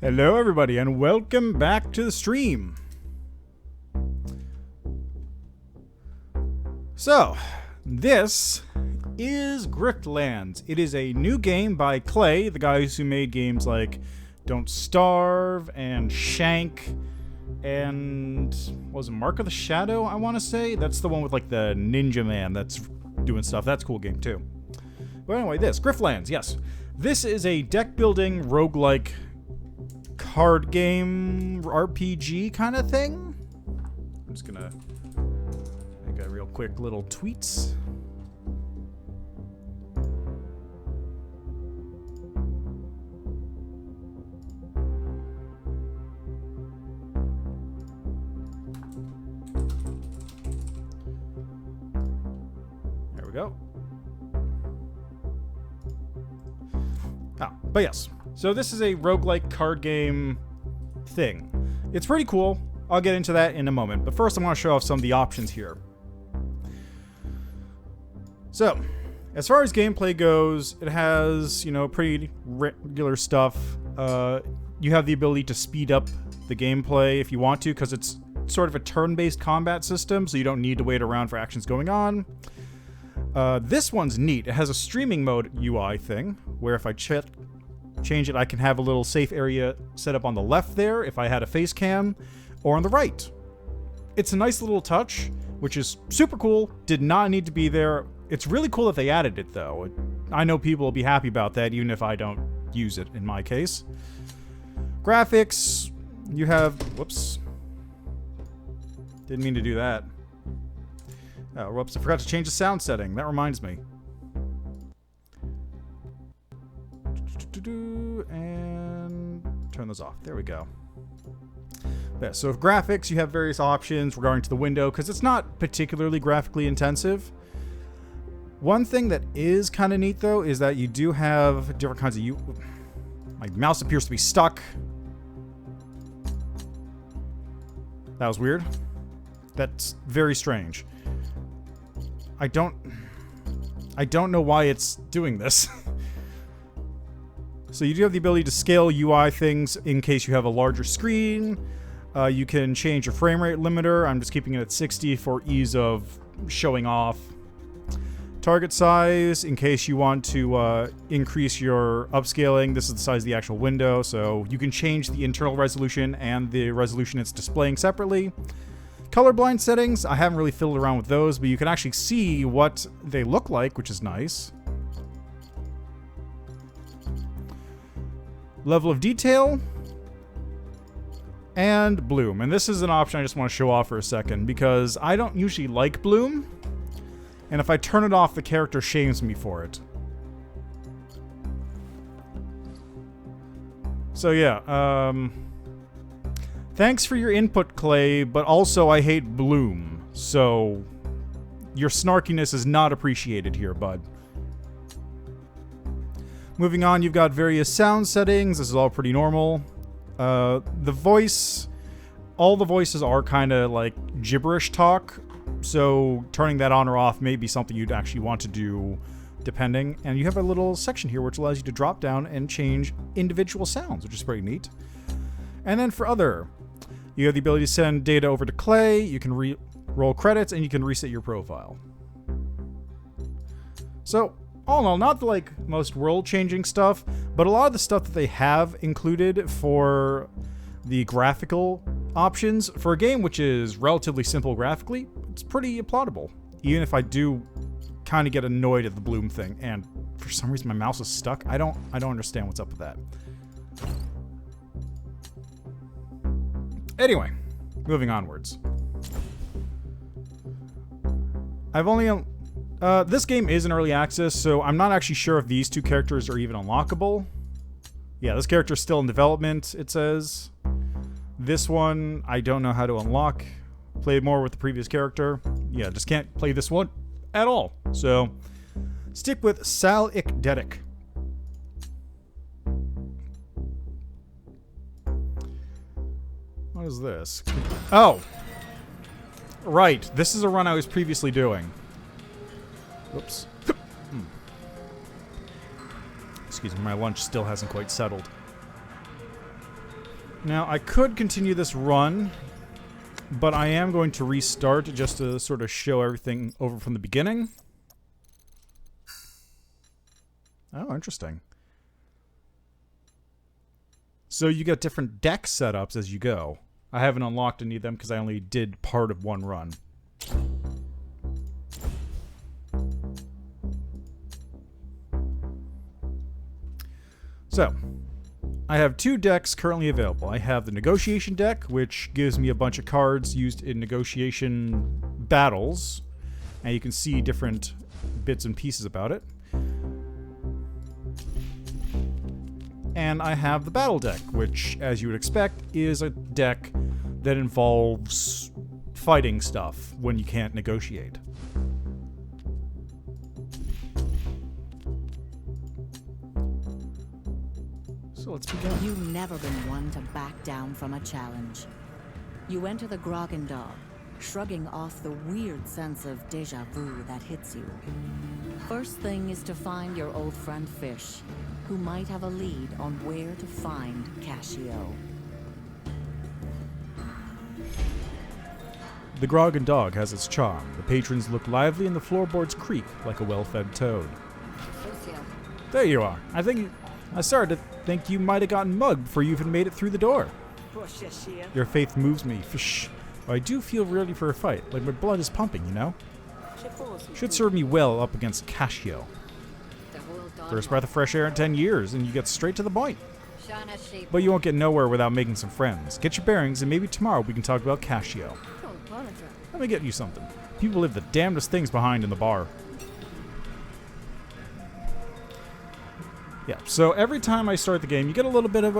Hello everybody and welcome back to the stream. So, this is Griftlands. It is a new game by Klei, the guys who made games like Don't Starve and Shank and what was it, Mark of the Shadow, I want to say? That's the one with like the ninja man that's doing stuff. That's a cool game too. But anyway, Griftlands, yes. This is a deck building roguelike card game RPG kind of thing. I'm just gonna make a real quick little tweets. There we go. But yes. So this is a roguelike card game thing. It's pretty cool. I'll get into that in a moment. But first I want to show off some of the options here. So, as far as gameplay goes, it has, pretty regular stuff. You have the ability to speed up the gameplay if you want to, because it's sort of a turn-based combat system, so you don't need to wait around for actions going on. This one's neat. It has a streaming mode UI thing, where if I change it, I can have a little safe area set up on the left there if I had a face cam, or on the right. It's a nice little touch, which is super cool. Did not need to be there. It's really cool that they added it, though. I know people will be happy about that, even if I don't use it, in my case. Graphics, you have... Whoops. Didn't mean to do that. Oh, whoops, I forgot to change the sound setting. That reminds me. And turn those off. There we go. Yeah, so graphics, you have various options regarding to the window, because it's not particularly graphically intensive. One thing that is kind of neat, though, is that you do have different kinds of... My mouse appears to be stuck. That was weird. That's very strange. I don't know why it's doing this. So you do have the ability to scale UI things in case you have a larger screen. You can change your frame rate limiter. I'm just keeping it at 60 for ease of showing off. Target size, in case you want to increase your upscaling. This is the size of the actual window, so you can change the internal resolution and the resolution it's displaying separately. Colorblind settings, I haven't really fiddled around with those, but you can actually see what they look like, which is nice. Level of detail, and bloom. And this is an option I just want to show off for a second, because I don't usually like bloom, and if I turn it off, the character shames me for it. So yeah, thanks for your input, Klei, but also I hate bloom, so your snarkiness is not appreciated here, bud. Moving on, you've got various sound settings. This is all pretty normal. The voice, all the voices are kind of like gibberish talk, so turning that on or off may be something you'd actually want to do depending. And you have a little section here which allows you to drop down and change individual sounds, which is pretty neat. And then for other, you have the ability to send data over to Klei, you can roll credits, and you can reset your profile. So, all in all, not the most world-changing stuff, but a lot of the stuff that they have included for the graphical options for a game which is relatively simple graphically, it's pretty applaudable. Even if I do kind of get annoyed at the bloom thing, and for some reason my mouse is stuck. I don't understand what's up with that. Anyway, moving onwards. I've only... this game is in early access, so I'm not actually sure if these two characters are even unlockable. Yeah, this character's still in development, it says. This one, I don't know how to unlock. Played more with the previous character. Yeah, just can't play this one at all. So, stick with Sal Ikdedik. What is this? Oh! Right, this is a run I was previously doing. Whoops. Excuse me, my lunch still hasn't quite settled. Now, I could continue this run, but I am going to restart just to sort of show everything over from the beginning. Oh, interesting. So you get different deck setups as you go. I haven't unlocked any of them because I only did part of one run. So, I have 2 decks currently available. I have the negotiation deck, which gives me a bunch of cards used in negotiation battles. And you can see different bits and pieces about it. And I have the battle deck, which, as you would expect, is a deck that involves fighting stuff when you can't negotiate. So let's begin. You've never been one to back down from a challenge. You enter the Grog and Dog, shrugging off the weird sense of déjà vu that hits you. First thing is to find your old friend Fish, who might have a lead on where to find Cascio. The Grog and Dog has its charm. The patrons look lively and the floorboards creak like a well-fed toad. There you are. I started to think you might have gotten mugged before you even made it through the door. Your faith moves me. Fish. I do feel ready for a fight. Like my blood is pumping, you know? Should serve me well up against Cascio. First breath of fresh air in 10 years, and you get straight to the point. But you won't get nowhere without making some friends. Get your bearings, and maybe tomorrow we can talk about Cascio. Let me get you something. People leave the damnedest things behind in the bar. Yeah, so every time I start the game, you get a little bit of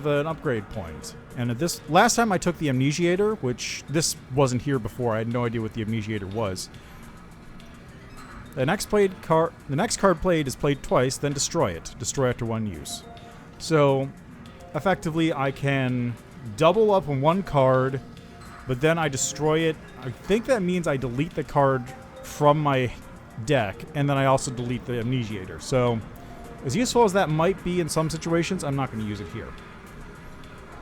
an upgrade point. And at this last time I took the Amnesiator, which this wasn't here before. I had no idea what the Amnesiator was. The next card played is played twice, then destroy it. Destroy after 1 use. So, effectively, I can double up on one card, but then I destroy it. I think that means I delete the card from my deck, and then I also delete the Amnesiator. So, as useful as that might be in some situations, I'm not going to use it here.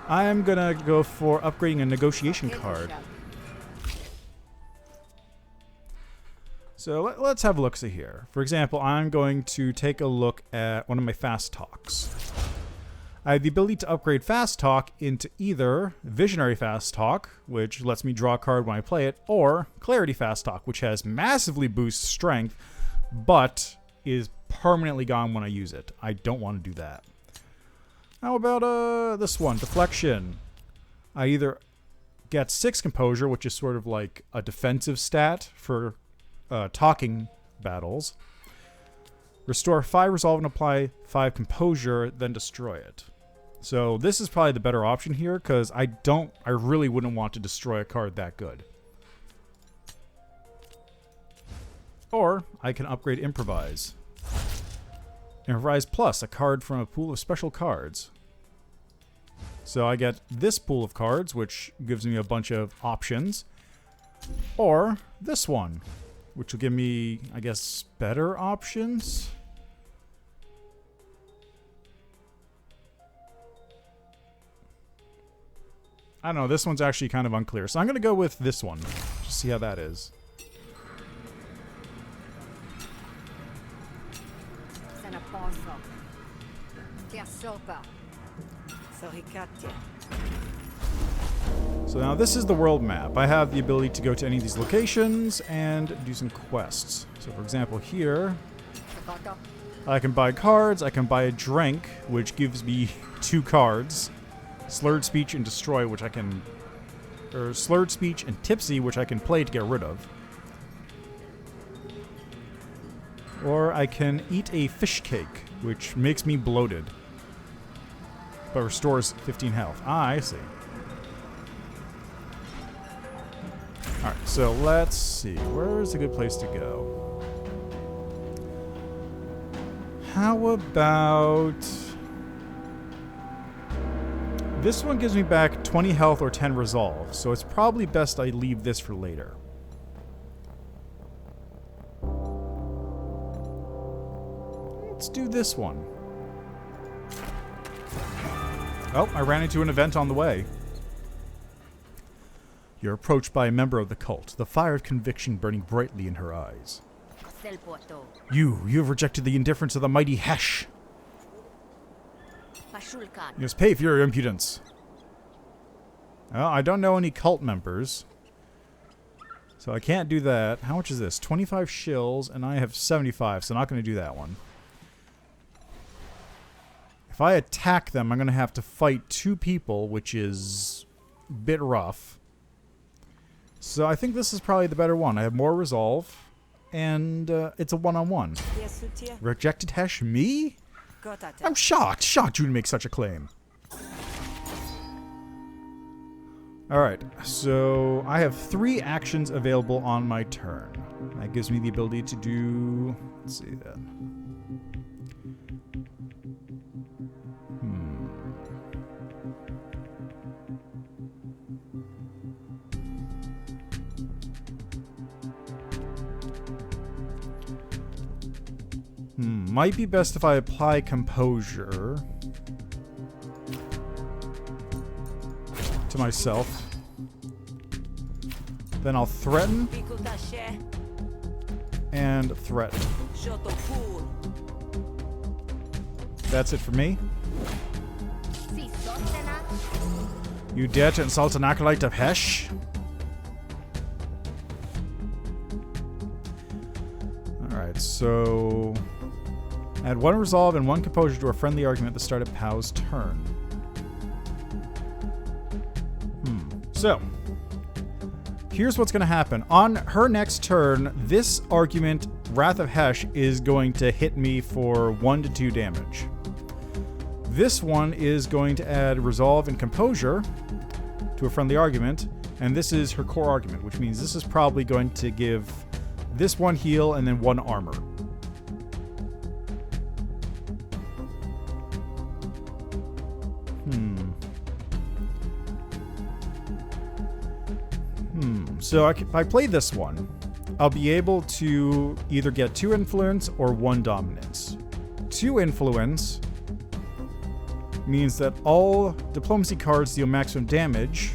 I'm going to go for upgrading a negotiation card. So let's have a look-see here. For example, I'm going to take a look at one of my fast talks. I have the ability to upgrade fast talk into either visionary fast talk, which lets me draw a card when I play it, or clarity fast talk, which has massively boosts strength, but is permanently gone when I use it. I don't want to do that. How about this one, deflection? I either get 6 composure, which is sort of like a defensive stat for talking battles. Restore 5 resolve and apply 5 composure, then destroy it. So this is probably the better option here, because I really wouldn't want to destroy a card that good. Or I can upgrade Improvise. Improvise plus a card from a pool of special cards. So I get this pool of cards, which gives me a bunch of options. Or this one, which will give me, I guess, better options. I don't know, this one's actually kind of unclear. So I'm going to go with this one, just see how that is. So now this is the world map. I have the ability to go to any of these locations and do some quests. So for example here, I can buy cards, I can buy a drink, which gives me 2 cards. Slurred Speech and Destroy, which I can... Or Slurred Speech and Tipsy, which I can play to get rid of. Or I can eat a fish cake, which makes me bloated, but restores 15 health. Ah, I see. Alright, so let's see. Where is a good place to go? How about... This one gives me back 20 health or 10 resolve, so it's probably best I leave this for later. Let's do this one. Oh, I ran into an event on the way. You're approached by a member of the cult, the fire of conviction burning brightly in her eyes. You have rejected the indifference of the mighty Hesh. You must pay for your impudence. Well, I don't know any cult members, so I can't do that. How much is this? 25 shills, and I have 75, so not going to do that one. If I attack them, I'm going to have to fight 2 people, which is a bit rough. So I think this is probably the better one. I have more resolve, and it's a one-on-one. Rejected Hesh? Me? I'm shocked you would make such a claim. Alright, so I have 3 actions available on my turn. That gives me the ability to do... Let's see that. Might be best if I apply composure to myself. Then I'll threaten and threaten. That's it for me. You dare to insult an acolyte of Hesh? Alright, so... add 1 resolve and 1 composure to a friendly argument at the start of Pow's turn. So, here's what's going to happen. On her next turn, this argument, Wrath of Hesh, is going to hit me for 1 to 2 damage. This one is going to add resolve and composure to a friendly argument, and this is her core argument, which means this is probably going to give this 1 heal and then 1 armor. So if I play this one, I'll be able to either get 2 influence or 1 dominance. 2 influence means that all diplomacy cards deal maximum damage,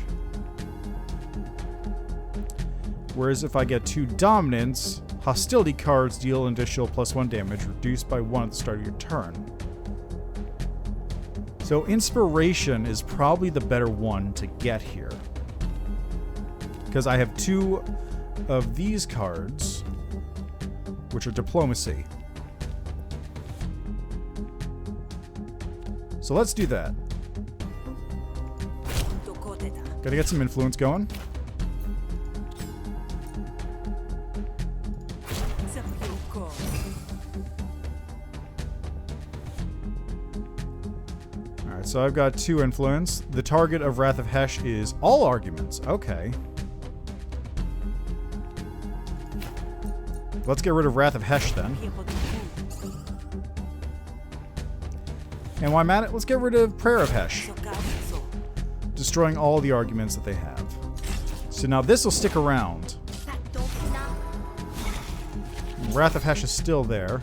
whereas if I get 2 dominance, hostility cards deal an additional +1 damage, reduced by 1 at the start of your turn. So inspiration is probably the better one to get here, because I have 2 of these cards, which are diplomacy. So let's do that. Gotta get some influence going. Alright, so I've got 2 influence. The target of Wrath of Hesh is all arguments. Okay. Let's get rid of Wrath of Hesh then. And while I'm at it, let's get rid of Prayer of Hesh, destroying all the arguments that they have. So now this will stick around. Wrath of Hesh is still there.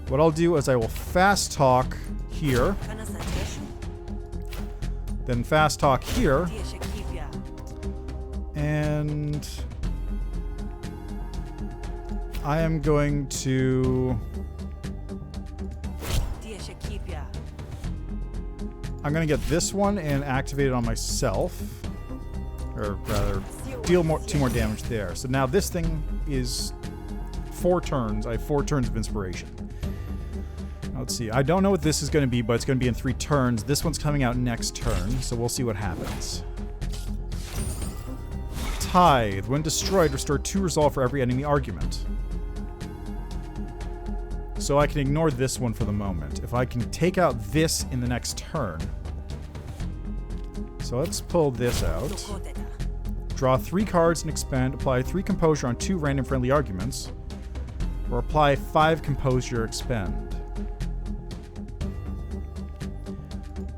What I'll do is I will fast talk here, then fast talk here, and I am going to... I'm going to get this one and activate it on myself. Or rather, deal 2 more damage there. So now this thing is 4 turns. I have 4 turns of inspiration. Now let's see. I don't know what this is going to be, but it's going to be in 3 turns. This one's coming out next turn, so we'll see what happens. Tithe. When destroyed, restore 2 resolve for every enemy argument. So I can ignore this one for the moment. If I can take out this in the next turn. So let's pull this out. Draw 3 cards and expend. Apply 3 composure on 2 random friendly arguments. Or apply 5 composure, expend.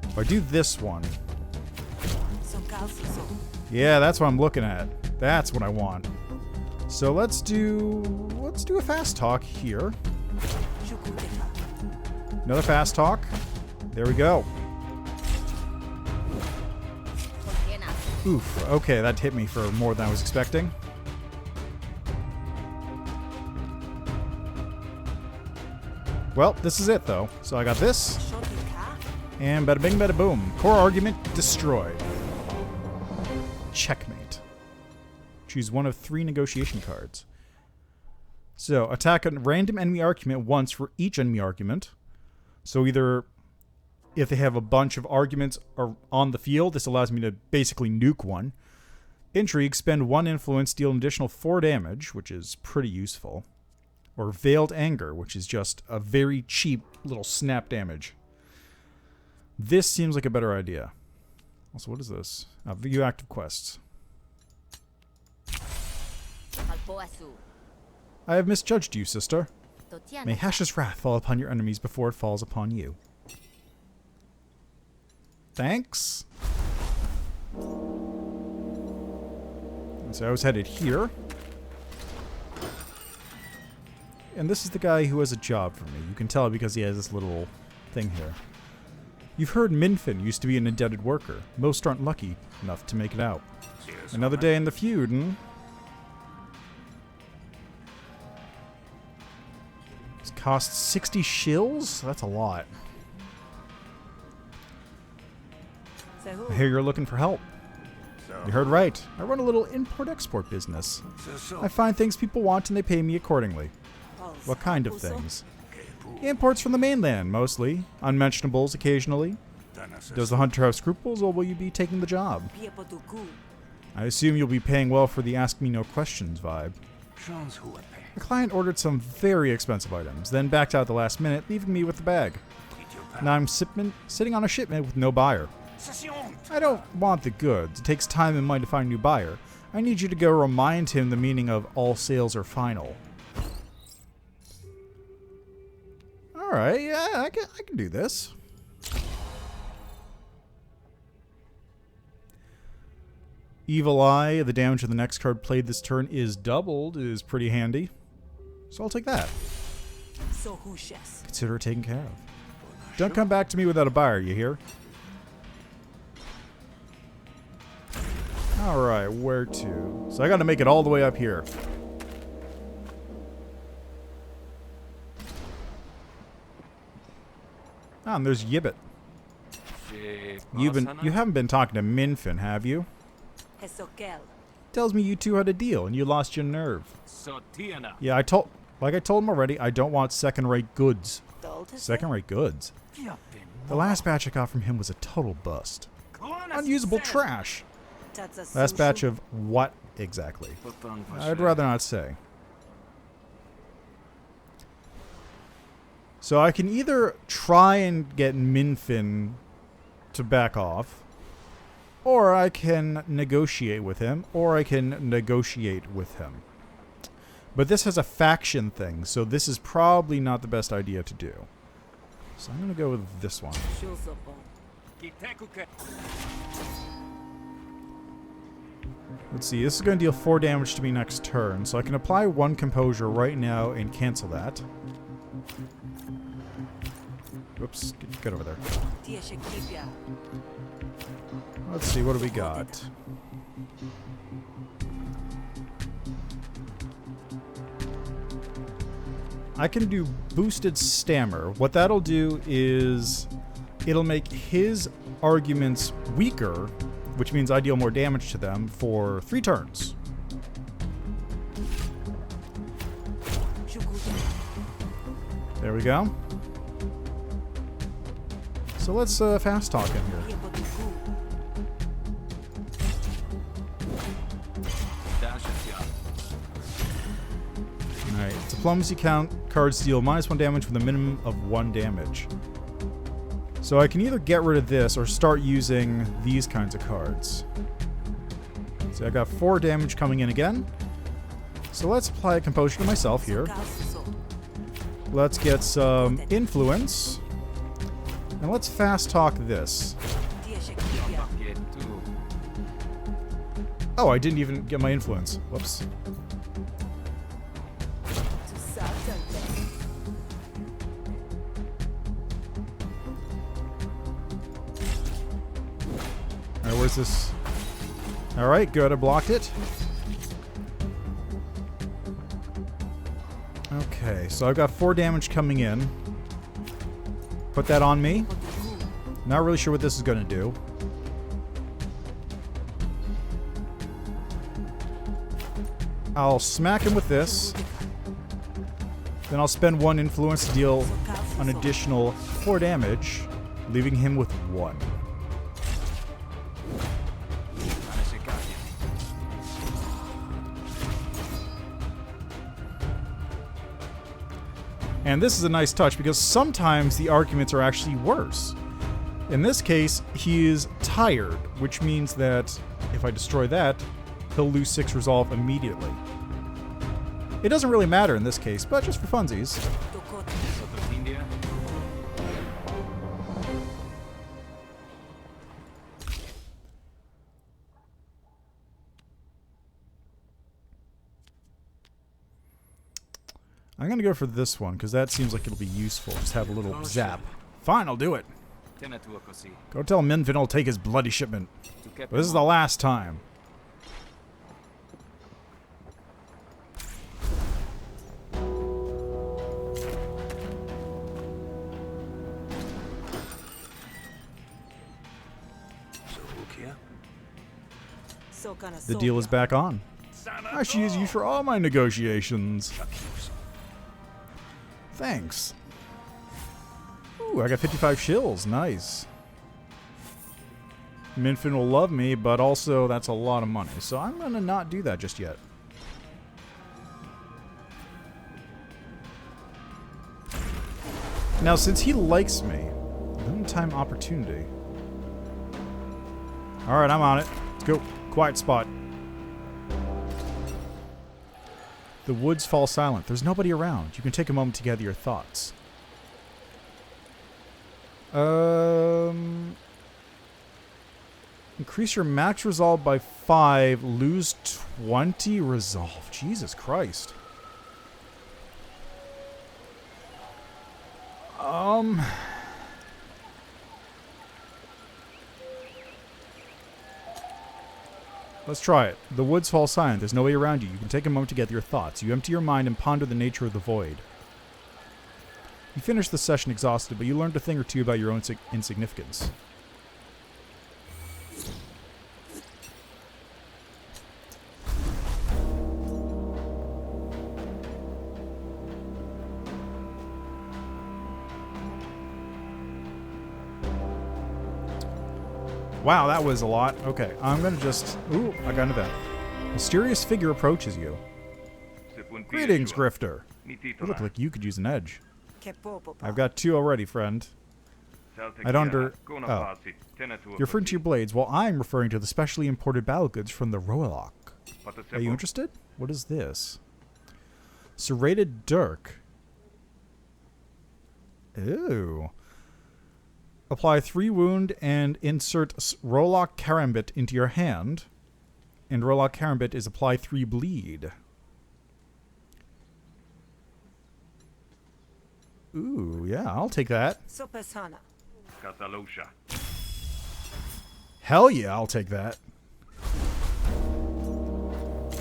If I do this one. Yeah, that's what I'm looking at. That's what I want. So let's do a fast talk here. Another fast talk. There we go. Oof. Okay, that hit me for more than I was expecting. Well, this is it, though. So I got this. And bada bing, bada boom. Core argument destroyed. Checkmate. Choose one of 3 negotiation cards. So, attack a random enemy argument once for each enemy argument. So either if they have a bunch of arguments on the field, this allows me to basically nuke one. Intrigue, spend 1 influence, deal an additional 4 damage, which is pretty useful. Or Veiled Anger, which is just a very cheap little snap damage. This seems like a better idea. Also, what is this? View active quests. I have misjudged you, sister. May Hash's wrath fall upon your enemies before it falls upon you. Thanks. So I was headed here. And this is the guy who has a job for me. You can tell because he has this little thing here. You've heard Minfin used to be an indebted worker. Most aren't lucky enough to make it out. Another day in the feud, hmm? This costs 60 shills? That's a lot. I hear you're looking for help. You heard right. I run a little import-export business. I find things people want and they pay me accordingly. What kind of things? Imports from the mainland, mostly. Unmentionables occasionally. Does the hunter have scruples, or will you be taking the job? I assume you'll be paying well for the ask me no questions vibe. The client ordered some very expensive items, then backed out at the last minute, leaving me with the bag. Now I'm sitting on a shipment with no buyer. I don't want the goods. It takes time and money to find a new buyer. I need you to go remind him the meaning of all sales are final. Alright, yeah, I can do this. Evil Eye, the damage of the next card played this turn is doubled, is pretty handy. So I'll take that. Consider it taken care of. Don't come back to me without a buyer, you hear? Alright, where to? So I gotta make it all the way up here. Ah, and there's Yibbit. You haven't been talking to Minfin, have you? Tells me you two had a deal and you lost your nerve. Yeah, I told him already, I don't want second-rate goods. Second-rate goods? The last batch I got from him was a total bust. Unusable trash. Last batch of what exactly? I'd rather not say. So I can either try and get Minfin to back off, or I can negotiate with him, But this has a faction thing, so this is probably not the best idea to do. So I'm going to go with this one. Let's see, this is going to deal 4 damage to me next turn, so I can apply 1 composure right now and cancel that. Whoops, get over there. Let's see, what do we got? I can do boosted stammer. What that'll do is it'll make his arguments weaker, which means I deal more damage to them for 3 turns. There we go. So let's fast talk in here. Alright, diplomacy count. Cards deal -1 damage with a minimum of 1 damage. So I can either get rid of this or start using these kinds of cards. So I got 4 damage coming in again. So let's apply a composure to myself here. Let's get some influence. And let's fast talk this. Oh, I didn't even get my influence. Whoops. Alright, where's this? Alright, good. I blocked it. Okay, so I've got 4 damage coming in. Put that on me. Not really sure what this is going to do. I'll smack him with this. Then I'll spend 1 influence to deal an additional 4 damage, leaving him with 1. And this is a nice touch because sometimes the arguments are actually worse. In this case, he is tired, which means that if I destroy that, he'll lose 6 resolve immediately. It doesn't really matter in this case, but just for funsies. I'm gonna go for this one, because that seems like it'll be useful. Just have a little zap. Fine, I'll do it. Go tell Minfin I'll take his bloody shipment. But this is the last time. The deal is back on. I should use you for all my negotiations. Thanks. Ooh, I got 55 shills. Nice. Minfin will love me, but also that's a lot of money. So I'm going to not do that just yet. Now, since he likes me, limited time opportunity. Alright, I'm on it. Let's go. Quiet spot. The woods fall silent. There's nobody around. You can take a moment to gather your thoughts. Increase your max resolve by 5. Lose 20 resolve. Jesus Christ. Let's try it. The woods fall silent. There's nobody around you. You can take a moment to gather your thoughts. You empty your mind and ponder the nature of the void. You finish the session exhausted, but you learned a thing or two about your own insignificance. Wow, that was a lot. Okay, I'm gonna just... Ooh, I got an event. Mysterious figure approaches you. Greetings, Grifter. You look like you could use an edge. I've got 2 already, friend. I don't Oh. You're referring to your blades, while I'm referring to the specially imported battle goods from the Roalock. Are you interested? What is this? Serrated dirk. Ew. Apply 3 wound and insert Roalock Karambit into your hand. And Roalock Karambit is apply 3 bleed. Ooh, yeah, I'll take that. Hell yeah, I'll take that.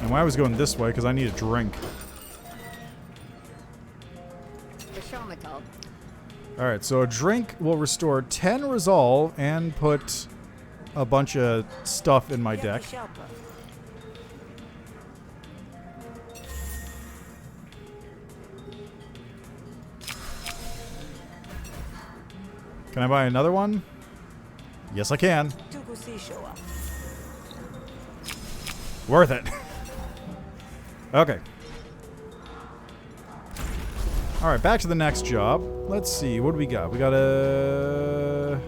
And why I was going this way, because I need a drink. Alright, so a drink will restore 10 resolve and put a bunch of stuff in my deck. Can I buy another one? Yes, I can. Worth it. Okay. Alright, back to the next job. Let's see, what do we got? We got a...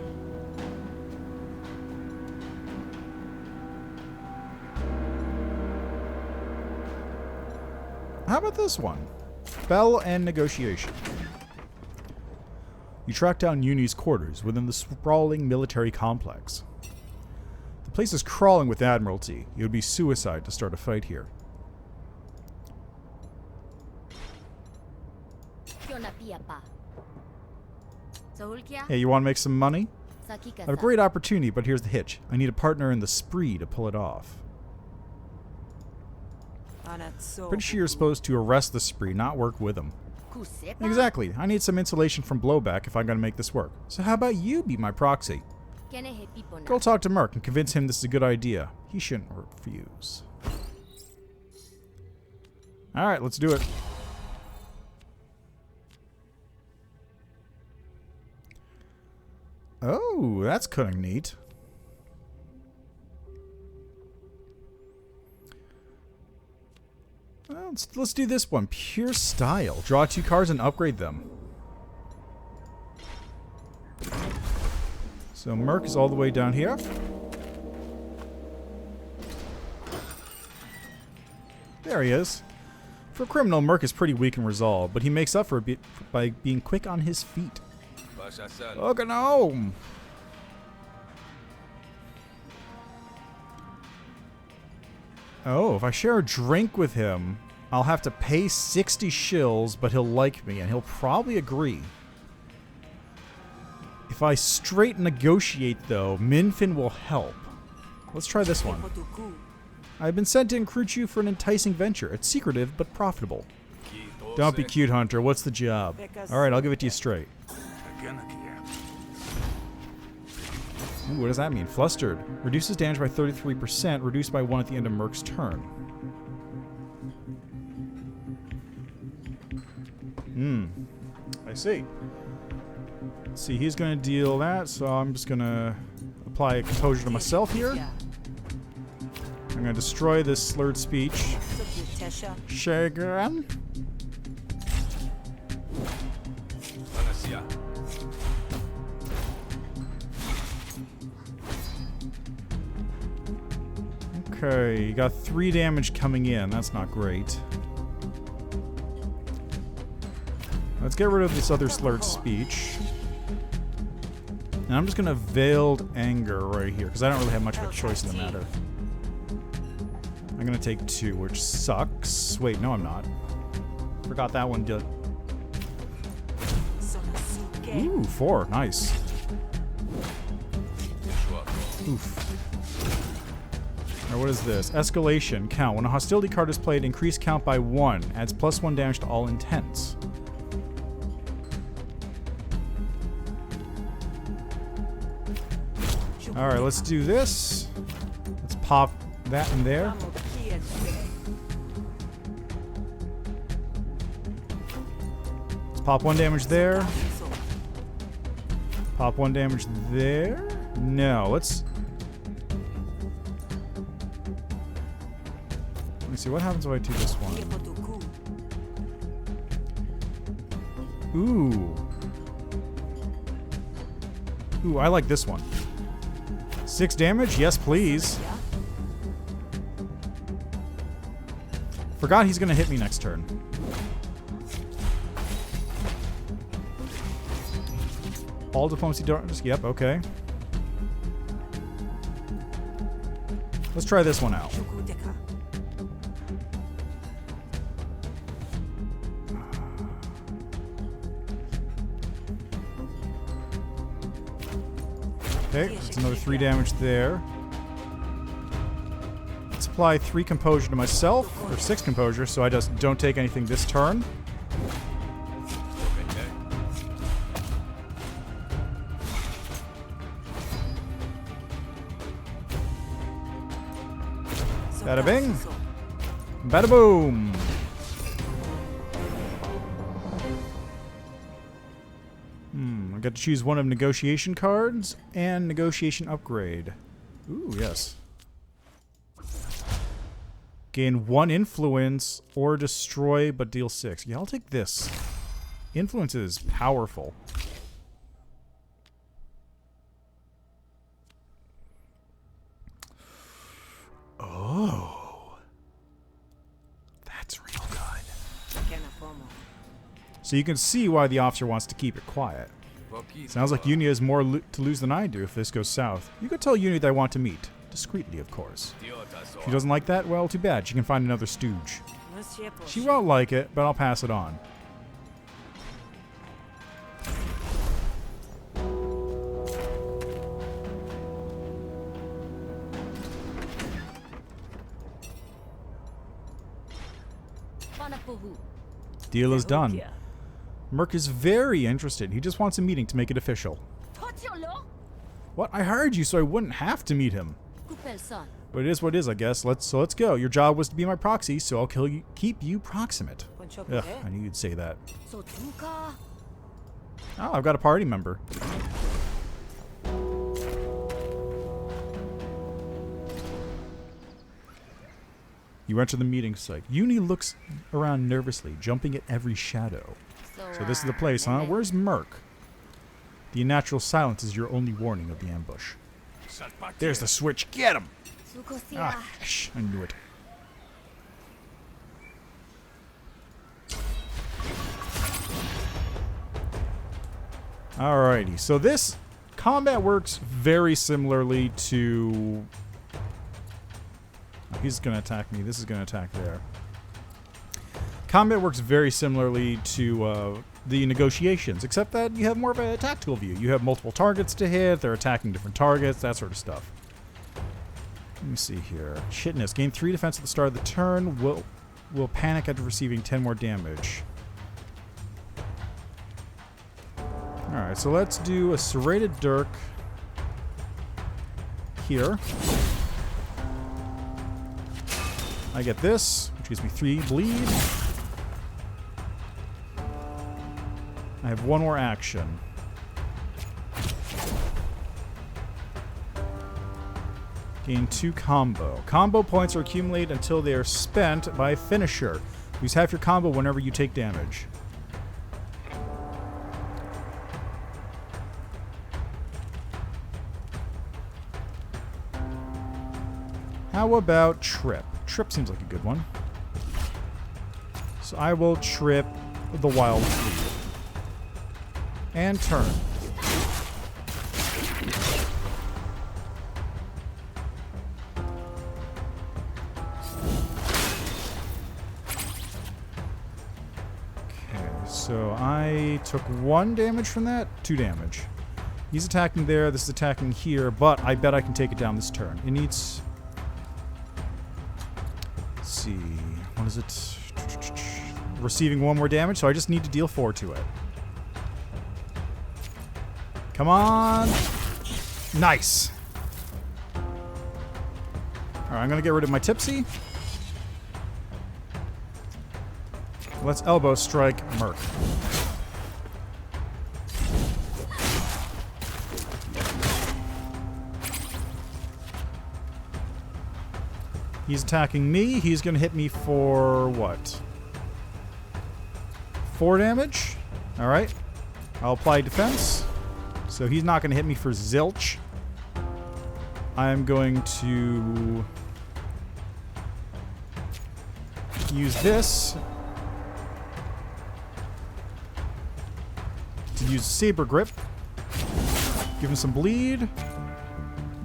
How about this one? Spell and negotiation. You track down Uni's quarters within the sprawling military complex. The place is crawling with admiralty. It would be suicide to start a fight here. Hey, you want to make some money? I have a great opportunity, but here's the hitch. I need a partner in the spree to pull it off. Pretty sure you're supposed to arrest the spree, not work with him. Exactly. I need some insulation from blowback if I'm going to make this work. So how about you be my proxy? Go talk to Merc and convince him this is a good idea. He shouldn't refuse. Alright, let's do it. Oh, that's kind of neat. Well, let's do this one. Pure style. Draw 2 cards and upgrade them. So Merc is all the way down here. There he is. For a criminal, Merc is pretty weak in resolve, but he makes up for it by being quick on his feet. Okay, no. Oh, if I share a drink with him, I'll have to pay 60 shills, but he'll like me, and he'll probably agree. If I straight negotiate, though, Minfin will help. Let's try this one. I've been sent to recruit you for an enticing venture. It's secretive, but profitable. Don't be cute, Hunter. What's the job? Alright, I'll give it to you straight. Ooh, what does that mean? Flustered. Reduces damage by 33%, reduced by 1 at the end of Merc's turn. I see. Let's see, he's going to deal that, so I'm just going to apply a composure to myself here. I'm going to destroy this slurred speech. Shagan. Okay, you got 3 damage coming in. That's not great. Let's get rid of this other slurred speech. And I'm just going to Veiled Anger right here, because I don't really have much of a choice in the matter. I'm going to take 2, which sucks. Wait, no I'm not. Forgot that one did. Ooh, 4. Nice. Oof. Alright, what is this? Escalation. Count. When a hostility card is played, increase count by 1. Adds +1 damage to all intents. Alright, let's do this. Let's pop that in there. Let's pop 1 damage there. Pop 1 damage there. No, let's... Let me see, what happens if I do this one? Ooh, I like this one. 6 damage? Yes, please. Forgot he's gonna hit me next turn. All diplomacy darts. Yep, okay. Let's try this one out. Okay, that's another 3 damage there. Let's apply 3 composure to myself, or 6 composure, so I just don't take anything this turn. Bada bing! Bada boom! I got to choose one of negotiation cards and negotiation upgrade. Ooh, yes. Gain 1 influence or destroy but deal 6. Yeah, I'll take this. Influence is powerful. Oh. That's real good. So you can see why the officer wants to keep it quiet. Sounds like Yunia has more to lose than I do if this goes south. You could tell Yunia that I want to meet. Discreetly, of course. If she doesn't like that, well, too bad. She can find another stooge. She won't like it, but I'll pass it on. Deal is done. Merc is very interested. He just wants a meeting to make it official. What? I hired you so I wouldn't have to meet him. But it is what it is, I guess. Let's go. Your job was to be my proxy, so I'll keep you proximate. Ugh, I knew you'd say that. Oh, I've got a party member. You enter the meeting site. Uni looks around nervously, jumping at every shadow. So this is the place, huh? Where's Merc? The unnatural silence is your only warning of the ambush. There's the switch. Get him! Ah, shh, I knew it. Alrighty, so this combat works very similarly to... He's going to attack me. This is going to attack there. Combat works very similarly to the negotiations, except that you have more of a tactical view. You have multiple targets to hit. They're attacking different targets, that sort of stuff. Let me see here. Shitness. Gain 3 defense at the start of the turn. Will panic after receiving 10 more damage. Alright, so let's do a serrated dirk here. I get this, which gives me 3 bleed. I have 1 more action. Gain 2 combo. Combo points are accumulated until they are spent by finisher. Use half your combo whenever you take damage. How about trip? Trip seems like a good one. So I will trip the wild fleet. And turn. So I took 1 damage from that, 2 damage. He's attacking there, this is attacking here, but I bet I can take it down this turn. It needs... Let's see... What is it? Receiving 1 more damage, so I just need to deal 4 to it. Come on! Nice! Alright, I'm gonna get rid of my Tipsy. Let's elbow strike Merc. He's attacking me. He's going to hit me for what? 4 damage? Alright. I'll apply defense. So he's not going to hit me for zilch. I'm going to use this to use Saber Grip. Give him some bleed.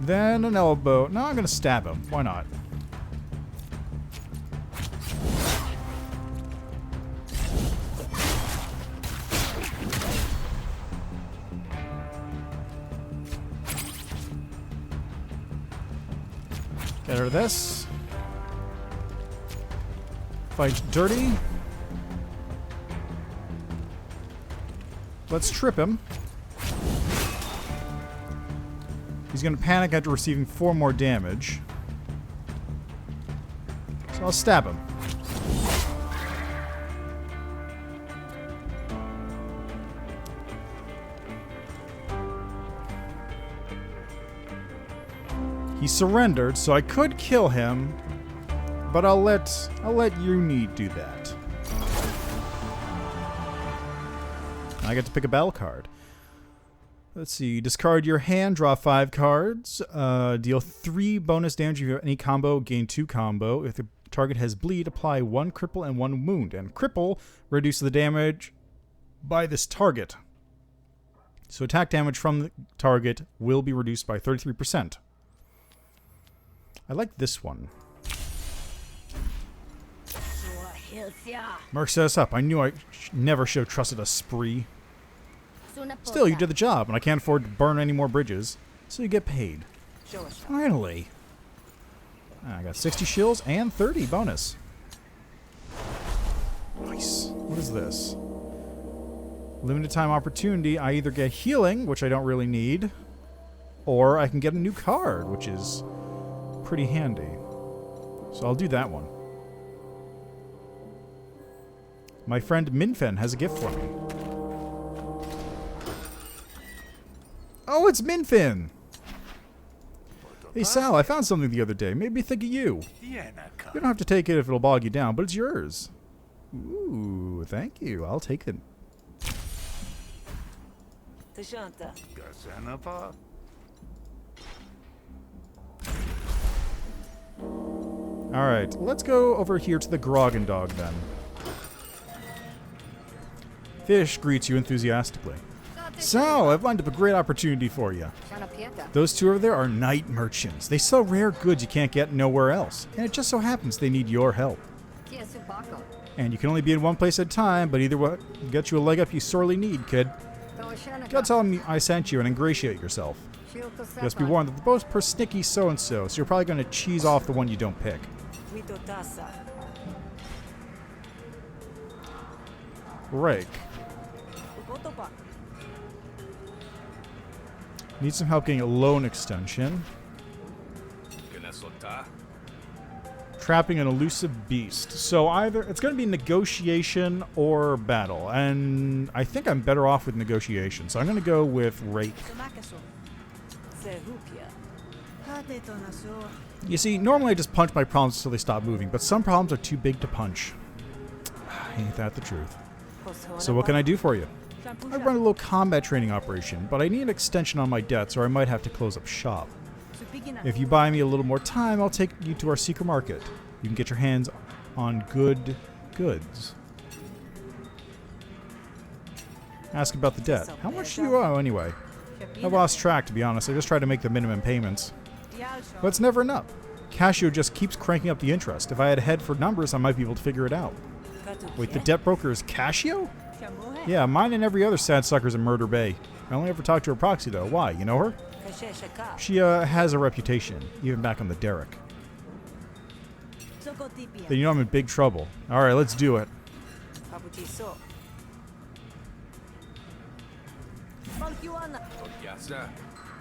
Then an elbow. No, I'm going to stab him. Why not? Get rid of this. Fight dirty. Let's trip him. He's going to panic after receiving 4 more damage. So I'll stab him. He surrendered, so I could kill him, but I'll let Uni do that. I get to pick a battle card. Let's see. Discard your hand, draw 5 cards. Deal 3 bonus damage if you have any combo. Gain 2 combo. If the target has bleed, apply 1 cripple and 1 wound. And cripple reduces the damage by this target. So attack damage from the target will be reduced by 33%. I like this one. Merc set us up. I knew I never should have trusted a spree. Still, you did the job, and I can't afford to burn any more bridges, so you get paid. Finally. I got 60 shills and 30 bonus. Nice. What is this? Limited time opportunity. I either get healing, which I don't really need, or I can get a new card, which is pretty handy. So I'll do that one. My friend Minfen has a gift for me. Oh, it's Minfen! Hey Sal, I found something the other day. Made me think of you. You don't have to take it if it'll bog you down, but it's yours. Ooh, thank you. I'll take it. Alright, let's go over here to the Grogan Dog then. Fish greets you enthusiastically. So, I've lined up a great opportunity for you. Those two over there are night merchants. They sell rare goods you can't get nowhere else. And it just so happens they need your help. And you can only be in one place at a time, but either way, get you a leg up you sorely need, kid. Go tell them I sent you and ingratiate yourself. Just be warned that they're both persnicky so-and-so, so you're probably going to cheese off the one you don't pick. Rake. Need some help getting a loan extension. Trapping an elusive beast. So either it's going to be negotiation or battle. And I think I'm better off with negotiation. So I'm going to go with Rake. You see, normally I just punch my problems until they stop moving. But some problems are too big to punch. Ain't that the truth? So what can I do for you? I run a little combat training operation, but I need an extension on my debts or I might have to close up shop. If you buy me a little more time, I'll take you to our secret market. You can get your hands on good goods. Ask about the debt. How much do you owe anyway? I've lost track, to be honest. I just try to make the minimum payments. But it's never enough. Casio just keeps cranking up the interest. If I had a head for numbers, I might be able to figure it out. Wait, the debt broker is Casio? Yeah, mine and every other sad sucker's in Murder Bay. I only ever talked to her proxy, though. Why? You know her? She has a reputation, even back on the Derrick. Then you know I'm in big trouble. Alright, let's do it.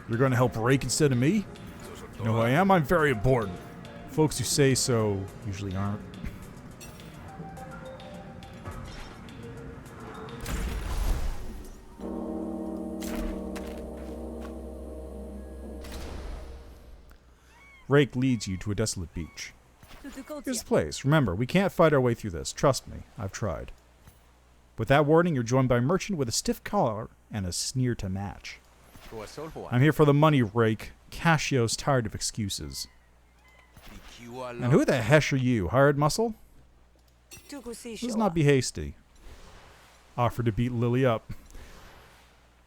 You're going to help Rake instead of me? You know who I am? I'm very important. Folks who say so usually aren't. Rake leads you to a desolate beach. Here's the place. Remember, we can't fight our way through this. Trust me, I've tried. With that warning, you're joined by a merchant with a stiff collar and a sneer to match. I'm here for the money, Rake. Casio's tired of excuses. And who the hesh are you, hired muscle? Let's not be hasty. Offer to beat Lily up.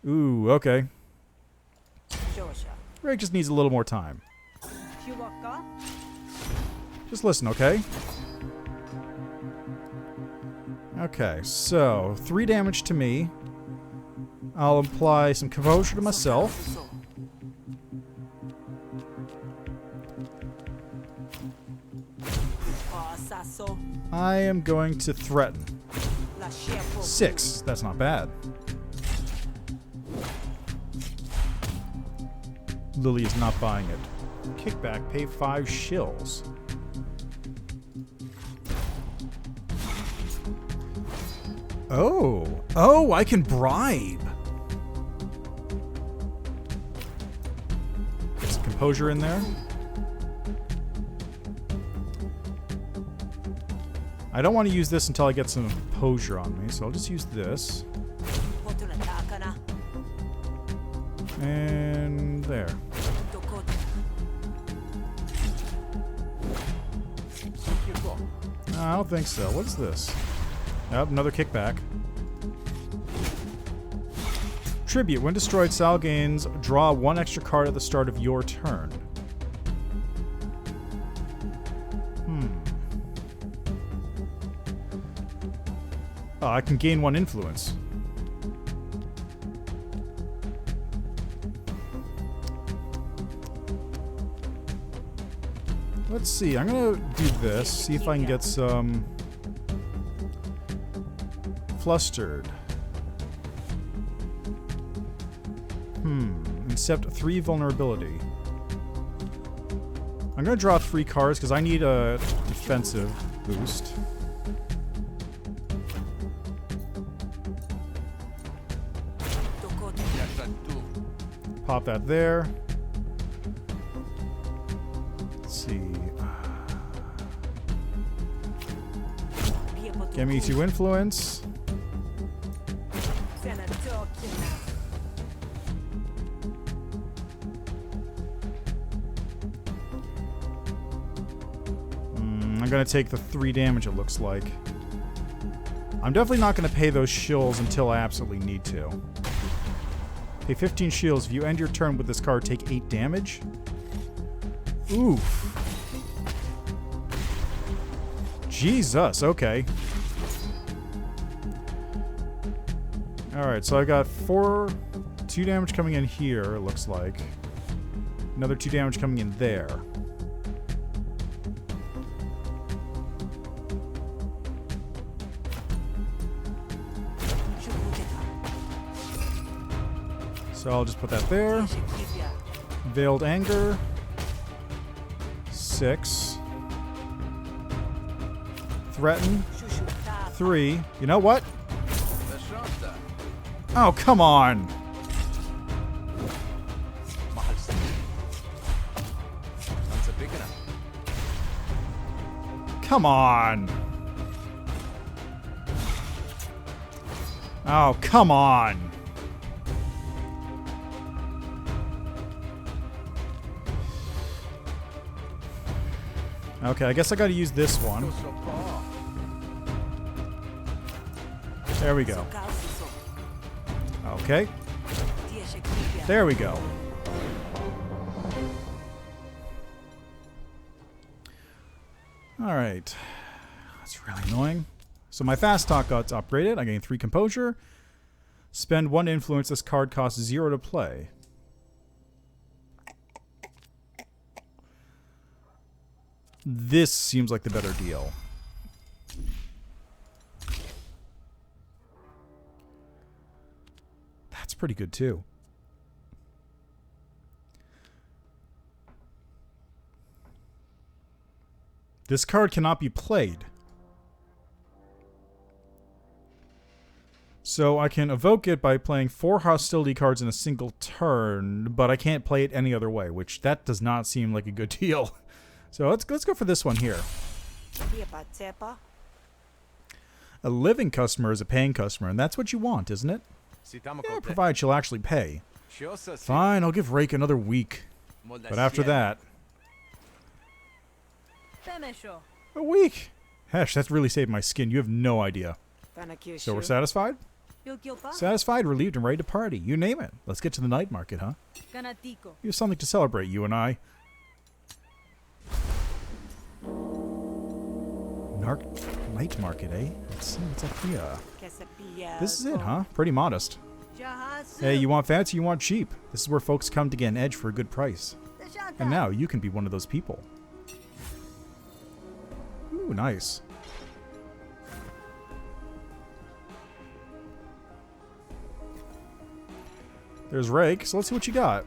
Ooh, okay. Rake just needs a little more time. Just listen, okay? Okay, so 3 damage to me. I'll apply some composure to myself. I am going to threaten. 6. That's not bad. Lily is not buying it. Kickback, pay 5 shills. Oh, I can bribe. There's some composure in there. I don't want to use this until I get some composure on me, so I'll just use this. And there. I don't think so. What's this? Yep, another kickback. Tribute. When destroyed, Sal gains draw 1 extra card at the start of your turn. Oh, I can gain 1 influence. Let's see. I'm gonna do this. See if I can get some Flustered. Accept 3 vulnerability. I'm gonna draw 3 cards because I need a defensive boost. Pop that there. Let's see. Get me 2 influence. I'm gonna take the 3 damage, it looks like. I'm definitely not gonna pay those shills until I absolutely need to. Pay 15 shields. If you end your turn with this card, take 8 damage. Oof. Jesus, okay. Alright, so I've got 2 damage coming in here, it looks like. Another 2 damage coming in there. So I'll just put that there. Veiled Anger. 6. Threaten. 3. You know what? Oh, come on! Come on! Oh, come on! Okay, I guess I gotta use this one. There we go. Okay. There we go. Alright. That's really annoying. So my fast talk got upgraded. I gained 3 composure. Spend 1 influence. This card costs 0 to play. This seems like the better deal. That's pretty good too. This card cannot be played. So I can evoke it by playing 4 hostility cards in a single turn, but I can't play it any other way, which that does not seem like a good deal. So let's go for this one here. A living customer is a paying customer, and that's what you want, isn't it? Yeah, provided she'll actually pay. Fine, I'll give Rake another week. But after that... A week? Hesh, that's really saved my skin. You have no idea. So we're satisfied? Satisfied, relieved, and ready to party. You name it. Let's get to the night market, huh? You have something to celebrate, you and I. Night market, eh? Let's see what's up here. This is it, huh? Pretty modest. Hey, you want fancy, you want cheap. This is where folks come to get an edge for a good price. And now you can be one of those people. Ooh, nice. There's Rake, so let's see what you got.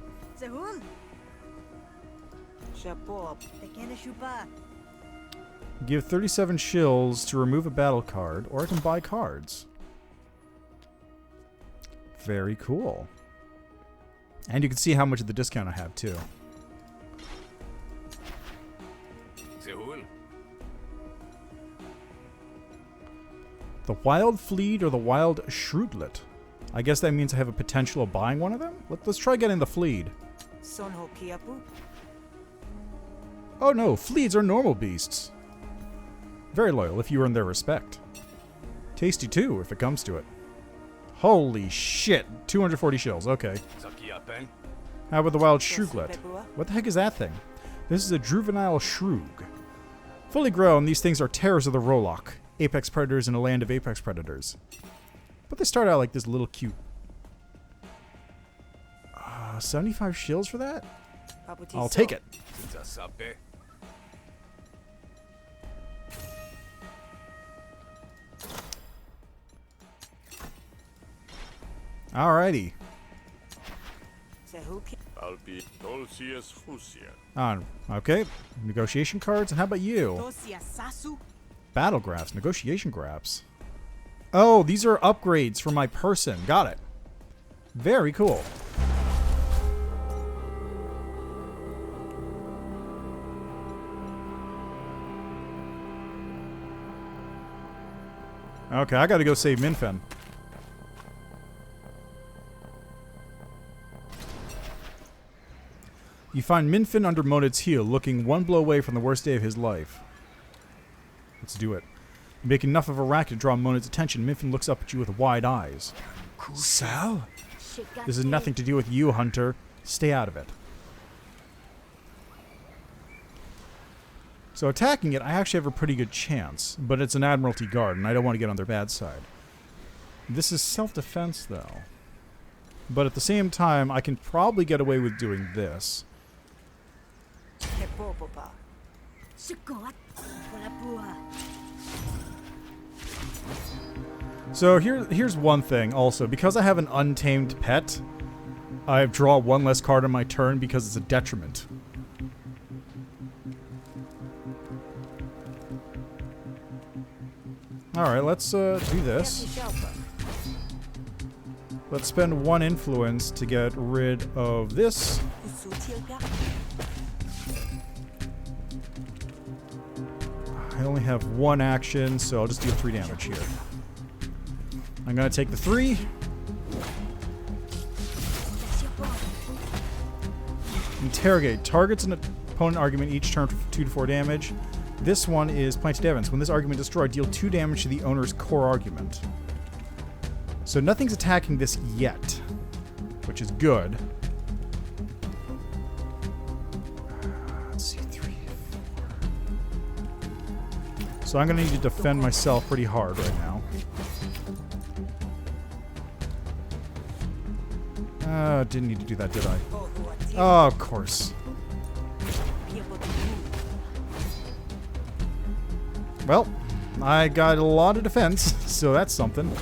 Give 37 shills to remove a battle card, or I can buy cards. Very cool. And you can see how much of the discount I have, too. The Wild Fleet or the Wild Shroudlet? I guess that means I have a potential of buying one of them? Let's try getting the Fleet. Oh no, Fleets are normal beasts. Very loyal if you earn their respect. Tasty too, if it comes to it. Holy shit, 240 shills, okay. How about the Wild Shrouglet? What the heck is that thing? This is a juvenile shroog. Fully grown, these things are terrors of the Rollock. Apex predators in a land of apex predators. But they start out like this little cute. 75 shills for that? I'll take it. Alrighty. Okay. Negotiation cards. And how about you? Battlegraphs. Negotiation graphs. Oh, these are upgrades for my person. Got it. Very cool. Okay, I gotta go save Minfen. You find Minfen under Monid's heel, looking one blow away from the worst day of his life. Let's do it. You make enough of a racket to draw Monid's attention. Minfen looks up at you with wide eyes. Sal? This has nothing to do with you, Hunter. Stay out of it. So attacking it, I actually have a pretty good chance, but it's an Admiralty Guard, and I don't want to get on their bad side. This is self-defense, though. But at the same time, I can probably get away with doing this. So here's one thing also. Because I have an untamed pet, I draw one less card on my turn because it's a detriment. Alright, let's do this. Let's spend one influence to get rid of this. I only have one action, so I'll just deal 3 damage here. I'm gonna take the 3. Interrogate. Targets an opponent argument each turn for 2 to 4 damage. This one is Planted Evidence. When this argument is destroyed, deal 2 damage to the owner's core argument. So nothing's attacking this yet, which is good. Let's see, 3, 4. So I'm going to need to defend myself pretty hard right now. Didn't need to do that, did I? Oh, of course. Well, I got a lot of defense, so that's something.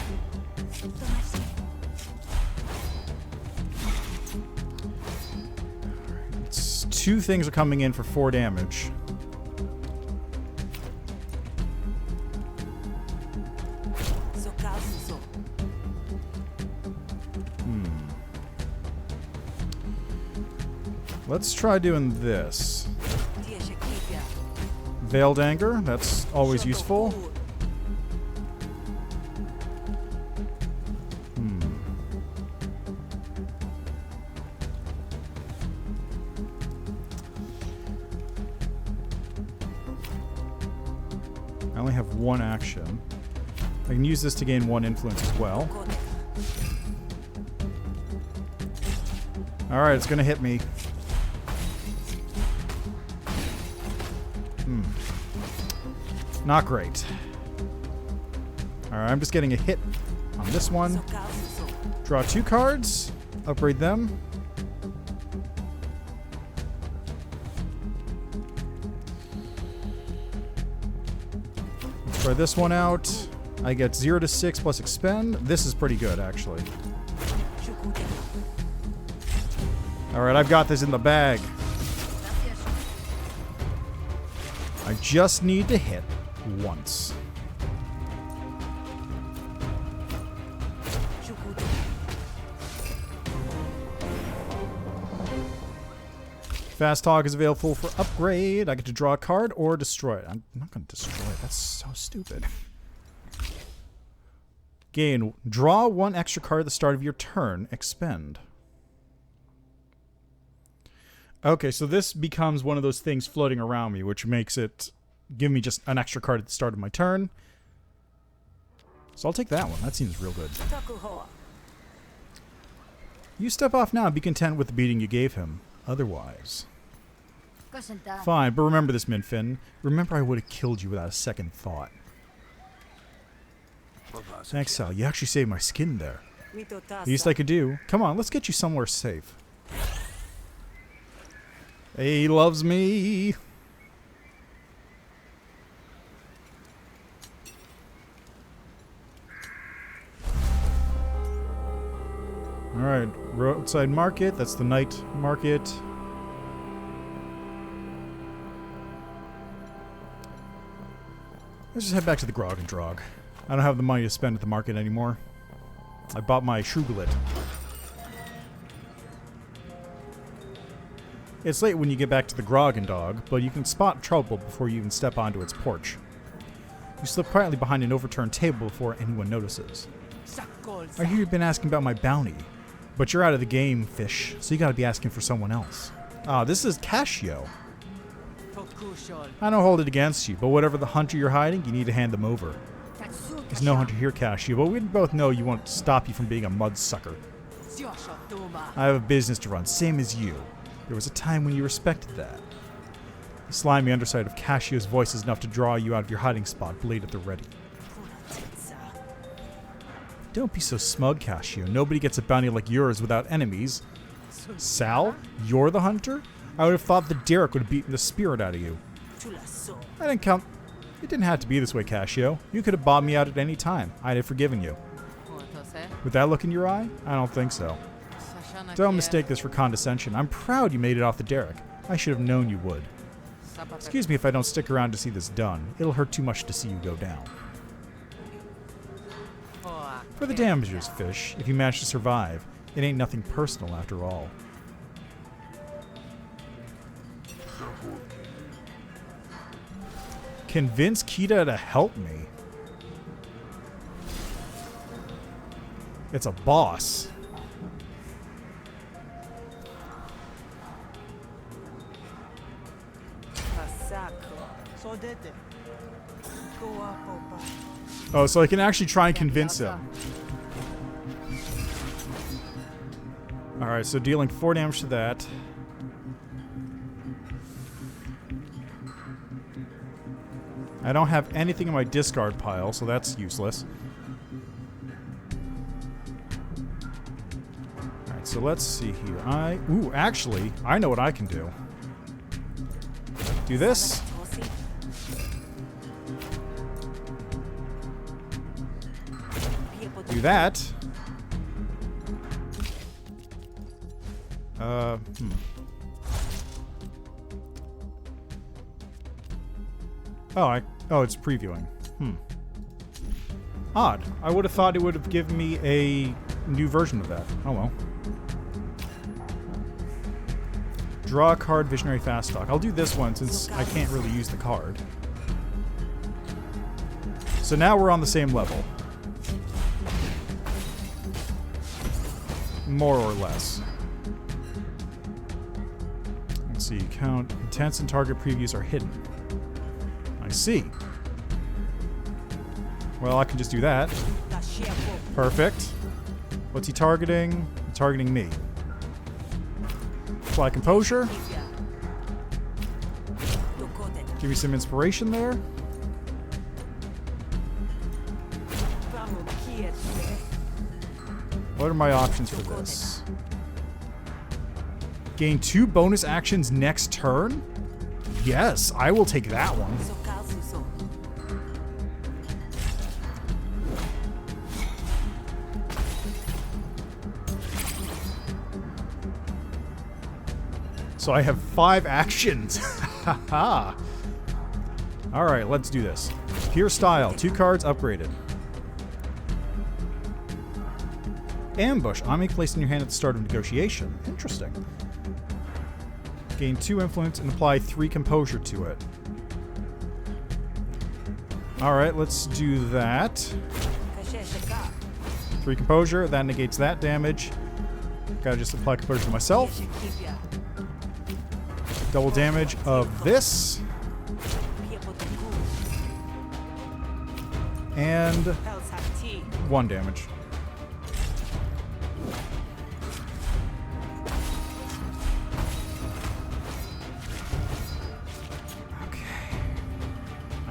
It's 2 things are coming in for 4 damage. Let's try doing this. Veiled Anger, that's always useful. I only have 1 action. I can use this to gain 1 influence as well. Alright, it's gonna hit me. Not great. Alright, I'm just getting a hit on this one. Draw 2 cards. Upgrade them. Let's try this one out. I get 0 to 6 plus expend. This is pretty good, actually. Alright, I've got this in the bag. I just need to hit once. Fast Talk is available for upgrade. I get to draw a card or destroy it. I'm not going to destroy it. That's so stupid. Gain. Draw 1 extra card at the start of your turn. Expend. Okay, so this becomes one of those things floating around me, which makes it give me just an extra card at the start of my turn. So I'll take that one. That seems real good. You step off now and be content with the beating you gave him. Otherwise. Fine, but remember this, Minfen. Remember I would have killed you without a second thought. Thanks, Sal. You actually saved my skin there. Least I could do. Come on, let's get you somewhere safe. He loves me. Roadside market. That's the night market. Let's just head back to the Grog and Drog. I don't have the money to spend at the market anymore. I bought my Shruglet. It's late when you get back to the Grog and Dog, but you can spot trouble before you even step onto its porch. You slip quietly behind an overturned table before anyone notices. I hear you've been asking about my bounty, but you're out of the game, fish, so you gotta be asking for someone else. Ah, this is Cascio. I don't hold it against you, but whatever the hunter you're hiding, you need to hand them over. There's no hunter here, Cascio, but we both know you won't stop you from being a mudsucker. I have a business to run, same as you. There was a time when you respected that. The slimy underside of Caccio's voice is enough to draw you out of your hiding spot, blade at the ready. Don't be so smug, Cascio. Nobody gets a bounty like yours without enemies. Sal, you're the hunter? I would have thought that Derek would have beaten the spirit out of you. I didn't count. It didn't have to be this way, Cascio. You could have bought me out at any time. I'd have forgiven you. With that look in your eye? I don't think so. Don't mistake this for condescension. I'm proud you made it off the derrick. I should have known you would. Excuse me if I don't stick around to see this done. It'll hurt too much to see you go down. For the damages, fish, if you manage to survive, it ain't nothing personal after all. Convince Kita to help me. It's a boss. Oh, so I can actually try and convince him. Alright, so dealing 4 damage to that. I don't have anything in my discard pile, so that's useless. Alright, so let's see here. Ooh, actually, I know what I can do. Do this. Do that. Oh, it's previewing. Odd. I would have thought it would have given me a new version of that. Oh well. Draw a card, Visionary Fast Talk. I'll do this one since I can't really use the card. So now we're on the same level. More or less. Let's see. Count. Intents and target previews are hidden. I see. Well, I can just do that. Perfect. What's he targeting? Targeting me. Apply composure. Give me some inspiration there. What are my options for this? Gain 2 bonus actions next turn? Yes, I will take that one. So I have 5 actions. Haha. Alright, let's do this. Pure Style, 2 cards upgraded. Ambush, Ami placed in your hand at the start of negotiation. Interesting. Gain 2 influence and apply 3 composure to it. Alright, let's do that. 3 composure, that negates that damage. Gotta just apply composure to myself. Double damage of this. And 1 damage.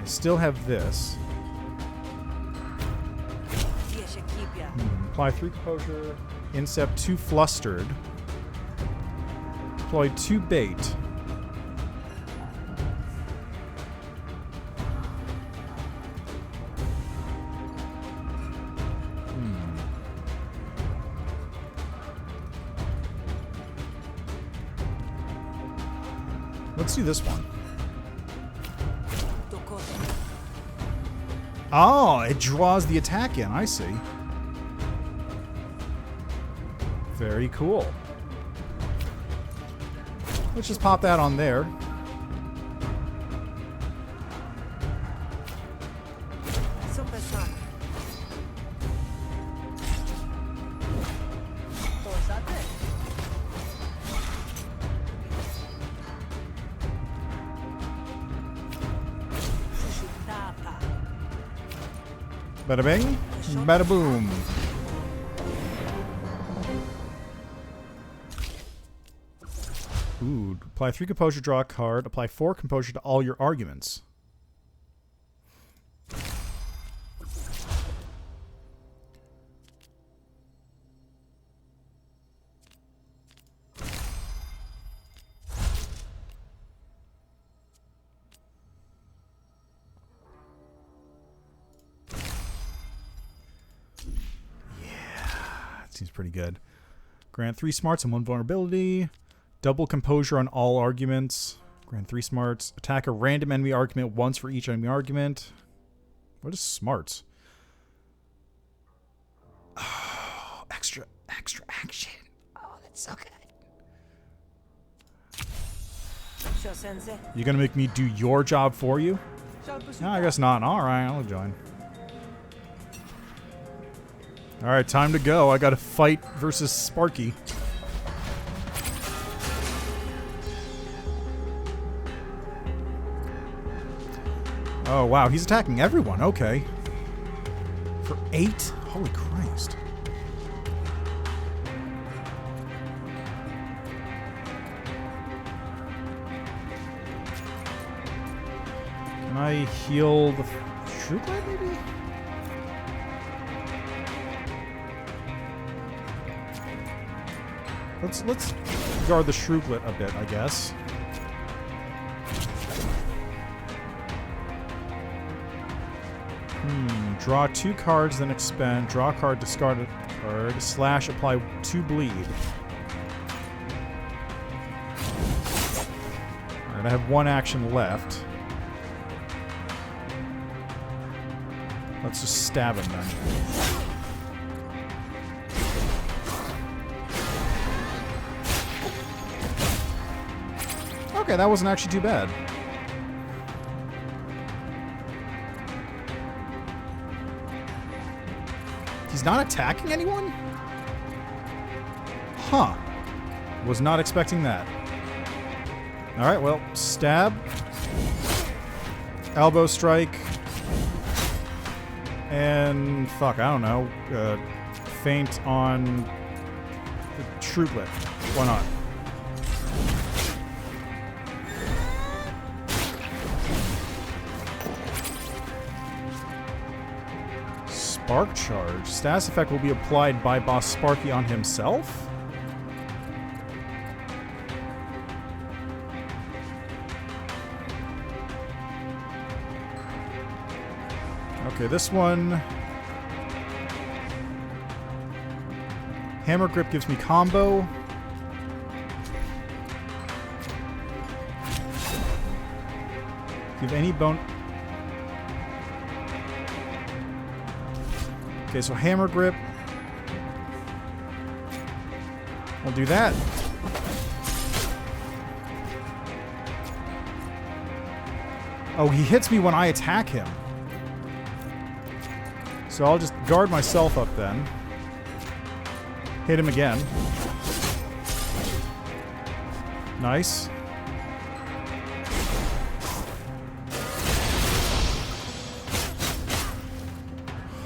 Still have this. Apply 3 composure. Incept 2 flustered. Deploy 2 bait. Let's do this one. Oh, it draws the attack in. I see. Very cool. Let's just pop that on there. Bada bing, bada boom. Ooh, apply 3 composure, draw a card. Apply 4 composure to all your arguments. Seems pretty good. Grant 3 smarts and 1 vulnerability. Double composure on all arguments. Grant 3 smarts. Attack a random enemy argument once for each enemy argument. What is smarts? Oh, extra action. Oh, that's so good. You gonna make me do your job for you? No, I guess not. Alright, I'll join. Alright, time to go. I gotta fight versus Sparky. Oh, wow. He's attacking everyone. Okay. For 8? Holy Christ. Can I heal the True Blade, maybe? Let's guard the Shrooglet a bit, I guess. Draw 2 cards, then expend. Draw a card, discard a card. Slash, apply 2 bleed. Alright, I have 1 action left. Let's just stab him then. Okay, that wasn't actually too bad. He's not attacking anyone? Huh. Was not expecting that. Alright, well, stab. Elbow strike. And, fuck, I don't know. Feint on the Shrooglet. Why not? Spark Charge. Status effect will be applied by Boss Sparky on himself? Okay, this one... Hammer Grip gives me combo. Give any bone... Okay, so Hammer Grip. I'll do that. Oh, he hits me when I attack him. So I'll just guard myself up then. Hit him again. Nice.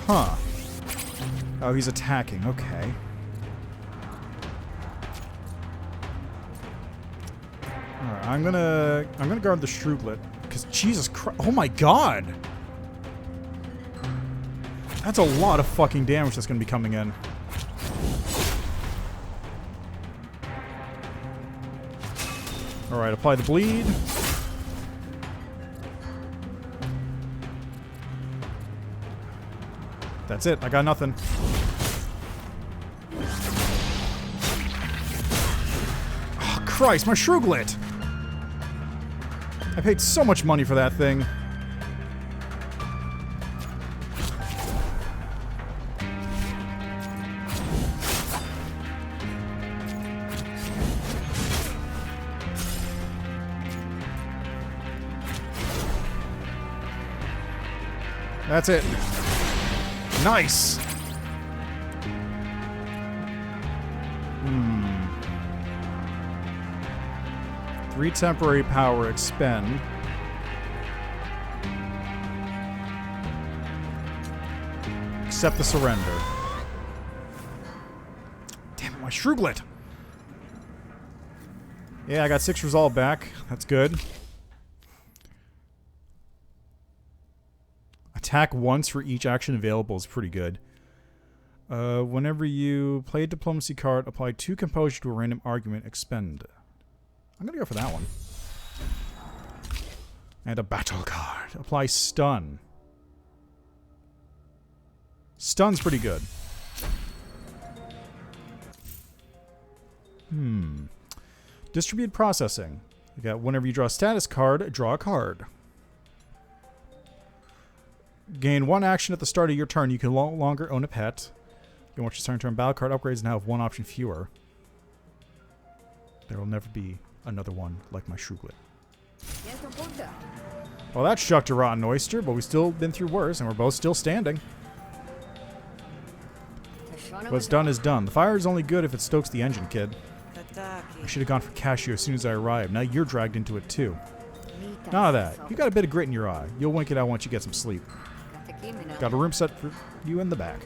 Huh. Oh, he's attacking. Okay. Alright, I'm gonna guard the Shrooglet. Because Jesus Christ. Oh my god! That's a lot of fucking damage that's gonna be coming in. Alright, apply the bleed. That's it. I got nothing. Oh, Christ, my Shrooglet! I paid so much money for that thing. That's it. Nice. Three temporary power expend. Accept the surrender. Damn it, my Shruglet. Yeah, I got 6 resolve back. That's good. Attack once for each action available is pretty good. Whenever you play a diplomacy card, apply 2 composure to a random argument, expend. I'm gonna go for that one. And a battle card. Apply stun. Stun's pretty good. Distributed processing. You got whenever you draw a status card, draw a card. Gain 1 action at the start of your turn. You can no longer own a pet. You watch your turn battle card upgrades now have 1 option fewer. There will never be another one like my Shruglet. Well, that shucked a rotten oyster, but we've still been through worse, and we're both still standing. What's done is done. The fire is only good if it stokes the engine, kid. I should have gone for Cashew as soon as I arrived. Now you're dragged into it, too. None of that. You got a bit of grit in your eye. You'll wink it out once you get some sleep. Got a room set for you in the back.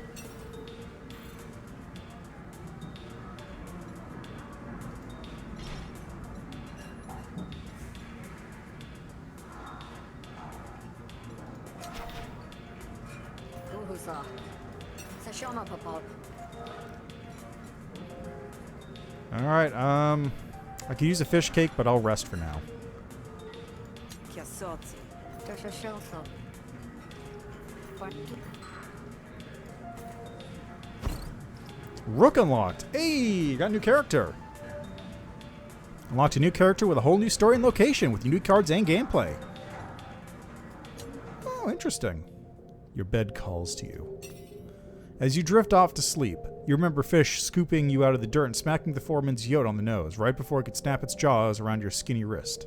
Alright, I could use a fish cake, but I'll rest for now. Rook unlocked. Hey, got a new character. Unlocked a new character with a whole new story and location with new cards and gameplay. Oh, interesting. Your bed calls to you. As you drift off to sleep, you remember Fish scooping you out of the dirt and smacking the foreman's yote on the nose right before it could snap its jaws around your skinny wrist.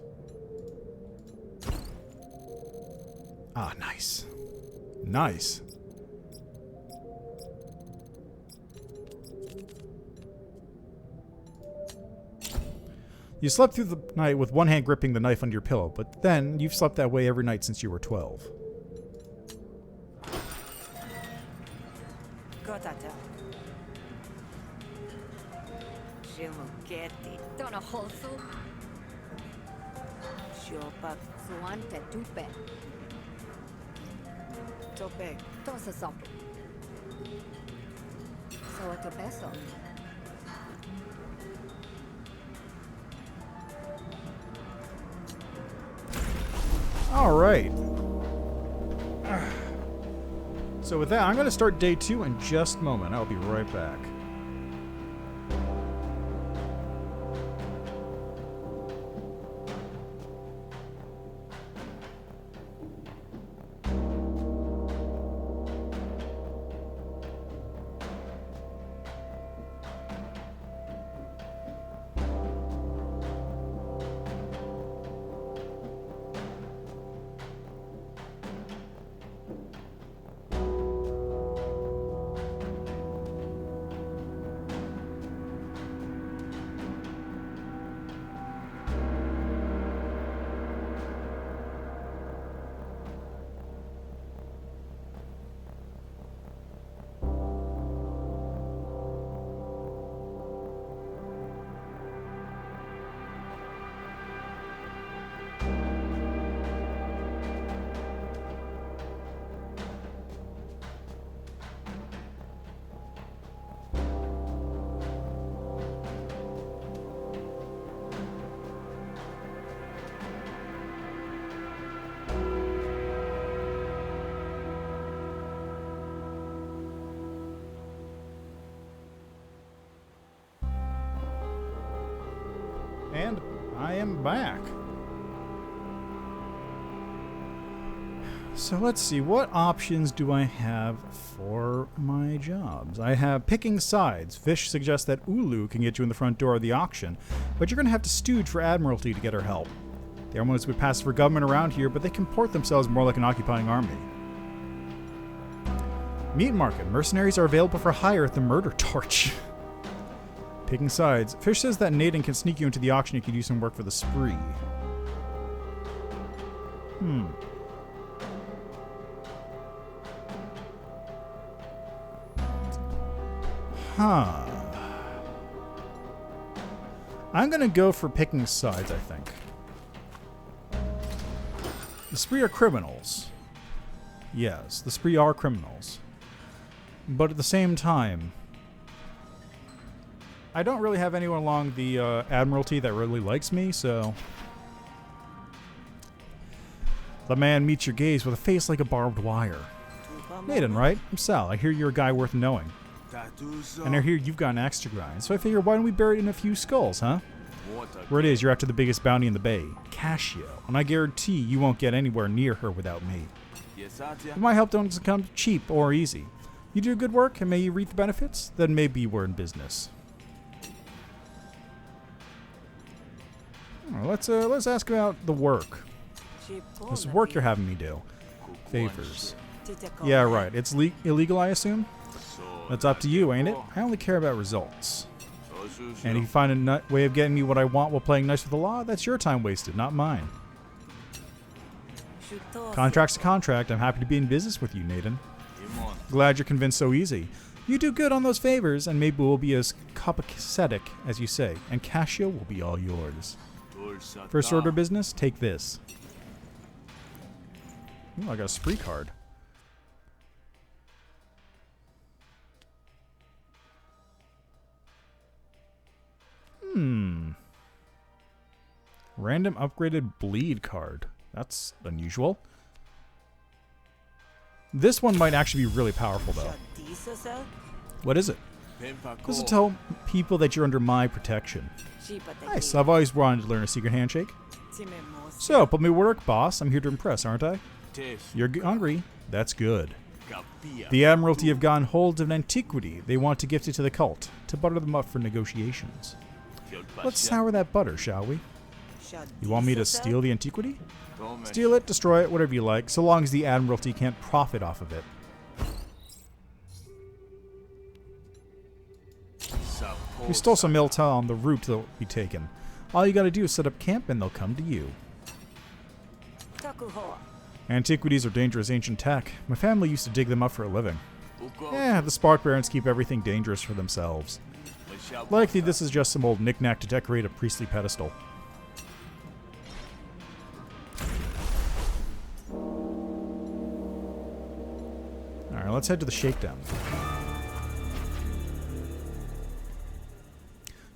Ah, nice. Nice. You slept through the night with one hand gripping the knife under your pillow, but then you've slept that way every night since you were 12. All right. So with that, I'm going to start day 2 in just a moment. I'll be right back. And I am back. So let's see, what options do I have for my jobs? I have picking sides. Fish suggests that Ulu can get you in the front door of the auction, but you're going to have to stooge for Admiralty to get her help. The Admirals would pass for government around here, but they comport themselves more like an occupying army. Meat market. Mercenaries are available for hire at the Murder Torch. Picking sides. Fish says that Nathan can sneak you into the auction if you do some work for the spree. Huh. I'm gonna go for picking sides, I think. The spree are criminals. Yes, the spree are criminals. But at the same time, I don't really have anyone along the Admiralty that really likes me, so... The man meets your gaze with a face like a barbed wire. Nathan, right? I'm Sal. I hear you're a guy worth knowing. And I hear you've got an axe to grind, so I figure why don't we bury it in a few skulls, huh? Word is, you're after the biggest bounty in the bay, Cascio, and I guarantee you won't get anywhere near her without me. But my help don't come cheap or easy. You do good work, and may you reap the benefits, then maybe we're in business. Let's ask about the work. This work you're having me do. Favors. Yeah, right. It's illegal, I assume? That's up to you, ain't it? I only care about results. And if you find a way of getting me what I want while playing nice with the law, that's your time wasted, not mine. Contract's a contract. I'm happy to be in business with you, Nathan. Glad you're convinced so easy. You do good on those favors, and maybe we'll be as copacetic as you say, and Cascio will be all yours. First order of business, take this. Ooh, I got a spree card. Random upgraded bleed card. That's unusual. This one might actually be really powerful, though. What is it? This will tell people that you're under my protection. Nice. I've always wanted to learn a secret handshake. So, put me to work, boss. I'm here to impress, aren't I? You're hungry. That's good. The Admiralty have gotten hold of an antiquity. They want to gift it to the cult, to butter them up for negotiations. Let's sour that butter, shall we? You want me to steal the antiquity? Steal it, destroy it, whatever you like, so long as the Admiralty can't profit off of it. We stole some intel on the route that'll be taken. All you gotta do is set up camp and they'll come to you. Antiquities are dangerous ancient tech. My family used to dig them up for a living. Yeah, the Spark Barons keep everything dangerous for themselves. Likely this is just some old knickknack to decorate a priestly pedestal. Alright, let's head to the shakedown.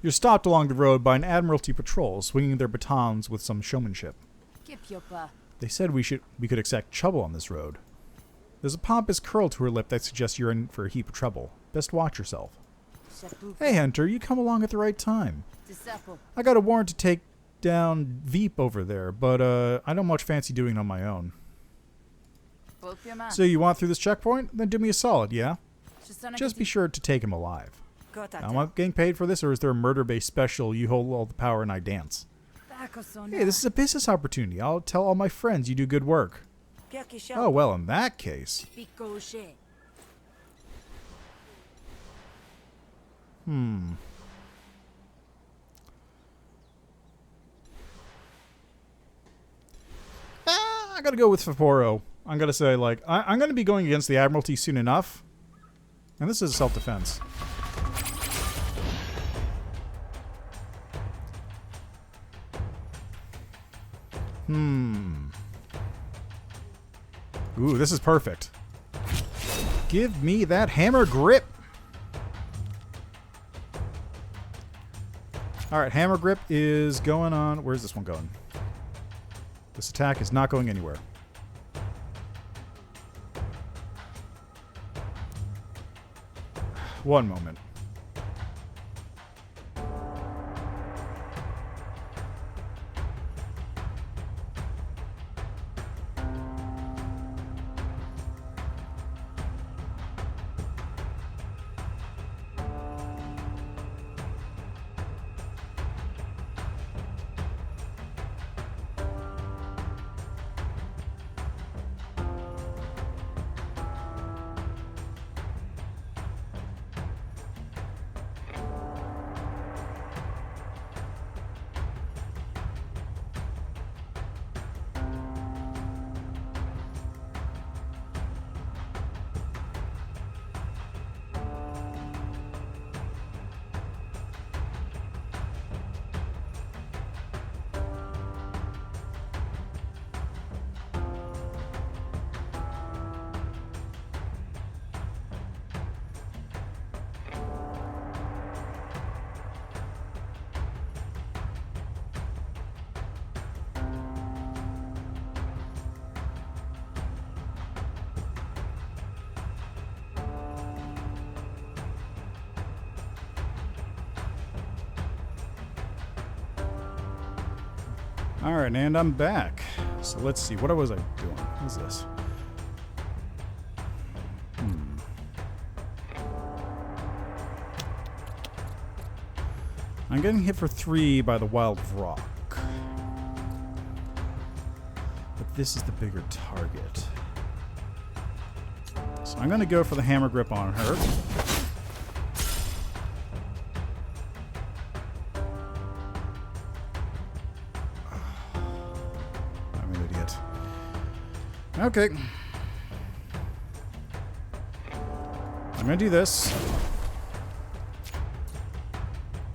You're stopped along the road by an Admiralty patrol swinging their batons with some showmanship. They said we could expect trouble on this road. There's a pompous curl to her lip that suggests you're in for a heap of trouble. Best watch yourself. Hey Hunter, you come along at the right time. I got a warrant to take down Veep over there, but I don't much fancy doing it on my own. So you want through this checkpoint? Then do me a solid, yeah? Just be sure to take him alive. Now, am I getting paid for this, or is there a murder-based special, you hold all the power and I dance? Hey, this is a business opportunity. I'll tell all my friends you do good work. Oh, well, in that case. I gotta go with Faporo. I'm gonna say, like, I'm gonna be going against the Admiralty soon enough. And this is self-defense. Ooh, this is perfect. Give me that hammer grip. Alright, hammer grip is going on. Where's this one going? This attack is not going anywhere. One moment. Alright, and I'm back. So let's see. What was I doing? What is this? I'm getting hit for 3 by the wild rock. But this is the bigger target. So I'm going to go for the hammer grip on her. I'm an idiot. Okay. I'm going to do this.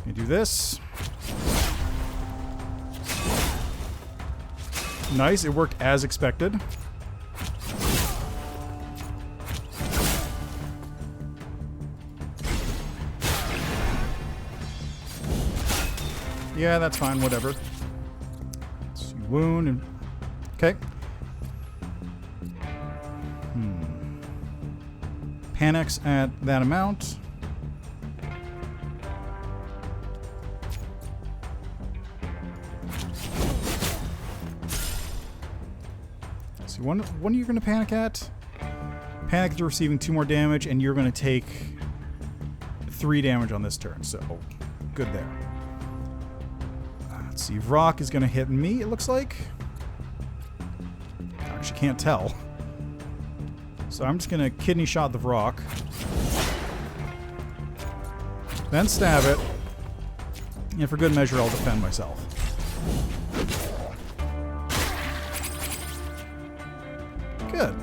I'm going to do this. Nice, it worked as expected. Yeah, that's fine, whatever. Let's see, wound and... Okay. Panics at that amount. Let's see, one you're going to panic at. Panic is receiving 2 more damage, and you're going to take 3 damage on this turn, so good there. Let's see, Rock is going to hit me, it looks like. I actually can't tell. So I'm just going to kidney shot the Rock. Then stab it. And for good measure, I'll defend myself. Good.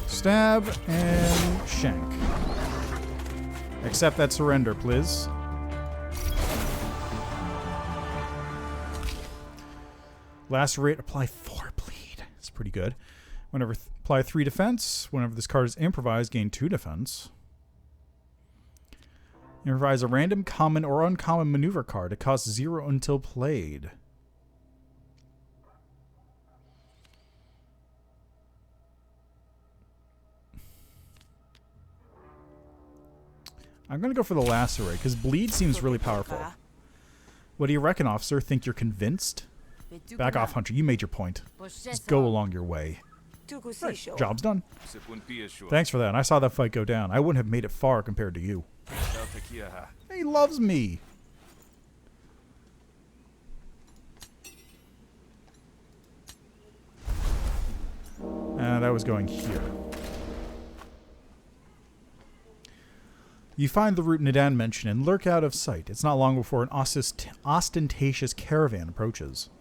Stab and shank. Accept that surrender, please. Lacerate, apply 4 bleed. It's pretty good. Whenever apply 3 defense. Whenever this card is improvised, gain 2 defense. Improvise a random common or uncommon maneuver card. It costs 0 until played. I'm going to go for the Lacerate, because bleed seems really powerful. What do you reckon, officer? Think you're convinced? Back off, Hunter. You made your point. Just go along your way. Right, job's done. Thanks for that. And I saw that fight go down. I wouldn't have made it far compared to you. He loves me. And I was going here. You find the route Nadan mentioned and lurk out of sight. It's not long before an ostentatious caravan approaches.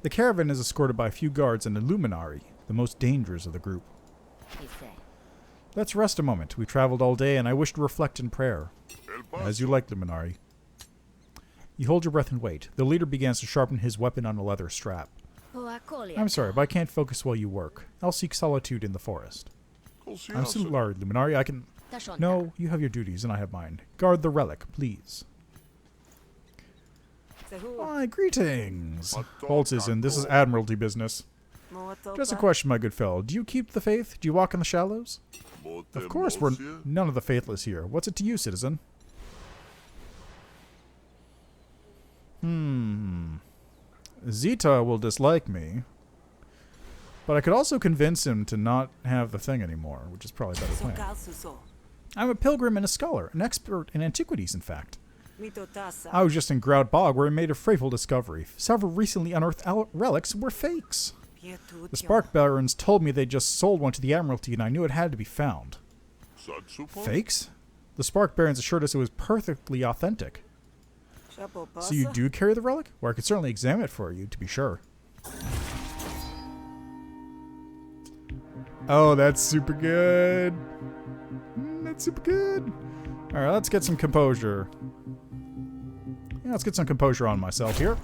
The caravan is escorted by a few guards and a luminary, the most dangerous of the group. Let's rest a moment. We traveled all day and I wish to reflect in prayer. As you like, luminary. You hold your breath and wait. The leader begins to sharpen his weapon on a leather strap. I'm sorry, but I can't focus while you work. I'll seek solitude in the forest. I'm sorry, luminary. I can... No, you have your duties and I have mine. Guard the relic, please. Why, greetings. Holtzisen, this is Admiralty business. Just a question, my good fellow. Do you keep the faith? Do you walk in the shallows? Of course, we're none of the faithless here. What's it to you, citizen? Zita will dislike me. But I could also convince him to not have the thing anymore, which is probably a better plan. I'm a pilgrim and a scholar, an expert in antiquities, in fact. I was just in Grout Bog where I made a frightful discovery. Several recently unearthed relics were fakes. The Spark Barons told me they just sold one to the Admiralty and I knew it had to be found. Fakes? The Spark Barons assured us it was perfectly authentic. So you do carry the relic? Well, I could certainly examine it for you, to be sure. Oh, that's super good. That's super good. Alright, let's get some composure. Yeah, let's get some composure on myself here.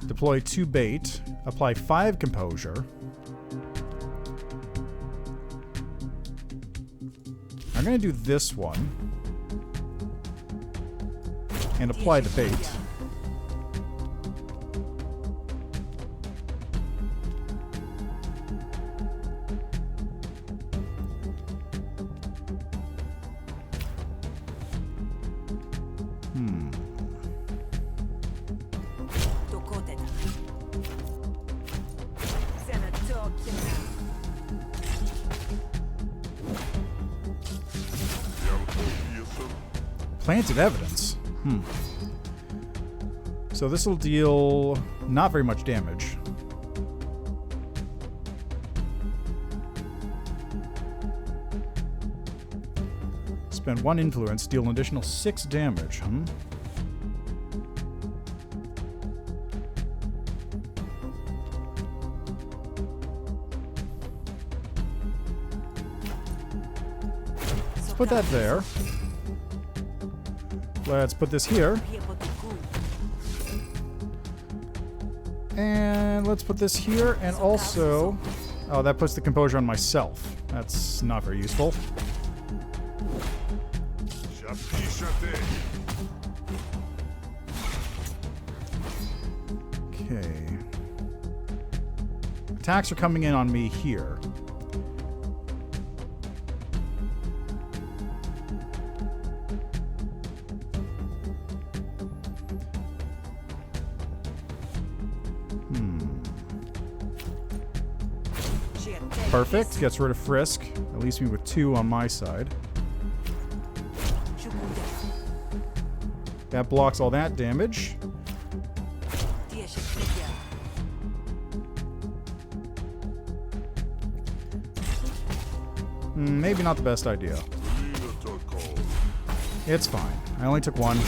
Deploy 2 bait. Apply 5 composure. I'm going to do this one. And apply the bait. Planted evidence. So this will deal not very much damage. Spend 1 influence, deal an additional 6 damage. Let's put that there. Let's put this here. And let's put this here, and also... Oh, that puts the composure on myself. That's not very useful. Okay. Attacks are coming in on me here. Perfect. Gets rid of Frisk. That leaves me with 2 on my side. That blocks all that damage. Maybe not the best idea. It's fine. I only took 1.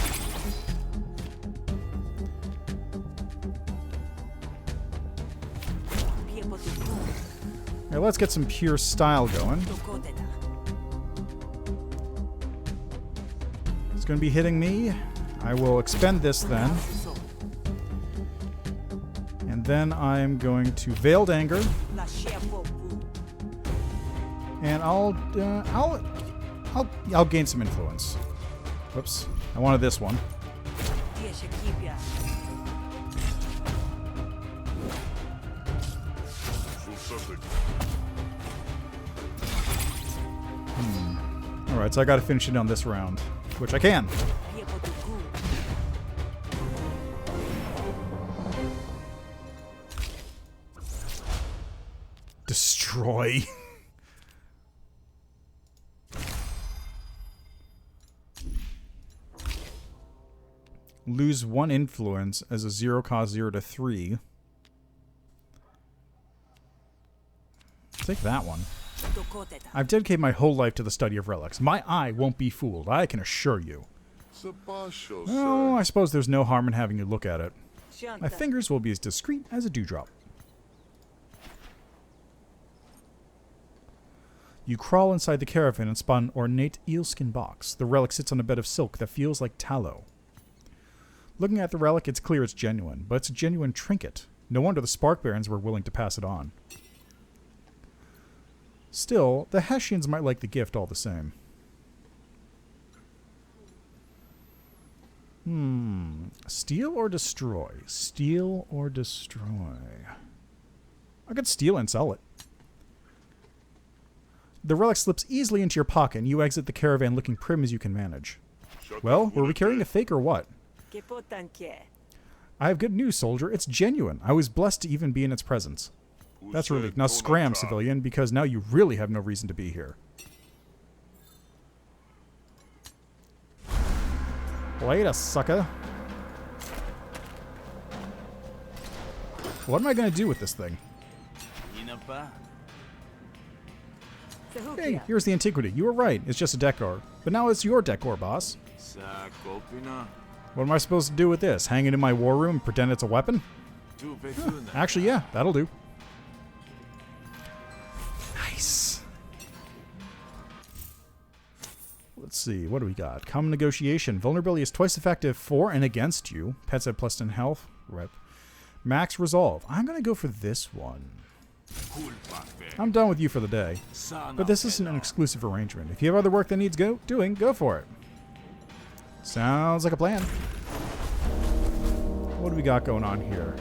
Let's get some pure style going. It's going to be hitting me. I will expend this then. And then I'm going to Veiled Anger. And I'll gain some influence. Whoops. I wanted this one. Alright, so I gotta finish it on this round. Which I can. Destroy. Lose 1 influence as a 0 cost 0 to 3. Take that one. I've dedicated my whole life to the study of relics. My eye won't be fooled, I can assure you. Oh, I suppose there's no harm in having you look at it. My fingers will be as discreet as a dewdrop. You crawl inside the caravan and spot an ornate eelskin box. The relic sits on a bed of silk that feels like tallow. Looking at the relic, it's clear it's genuine, but it's a genuine trinket. No wonder the Spark Barons were willing to pass it on. Still, the Hessians might like the gift all the same. Steal or destroy? Steal or destroy? I could steal and sell it. The relic slips easily into your pocket and you exit the caravan looking prim as you can manage. Well, were we carrying a fake or what? I have good news, soldier. It's genuine. I was blessed to even be in its presence. That's relief. Now scram, civilian, because now you really have no reason to be here. Later, sucker. What am I going to do with this thing? Hey, here's the antiquity. You were right. It's just a decor. But now it's your decor, boss. What am I supposed to do with this? Hang it in my war room and pretend it's a weapon? Actually, yeah, that'll do. Nice. Let's see, what do we got? Common negotiation. Vulnerability is twice effective for and against you. Pets have +10 health. Rep. Max resolve. I'm going to go for this one. I'm done with you for the day. But this isn't an exclusive arrangement. If you have other work that needs doing, go for it. Sounds like a plan. What do we got going on here?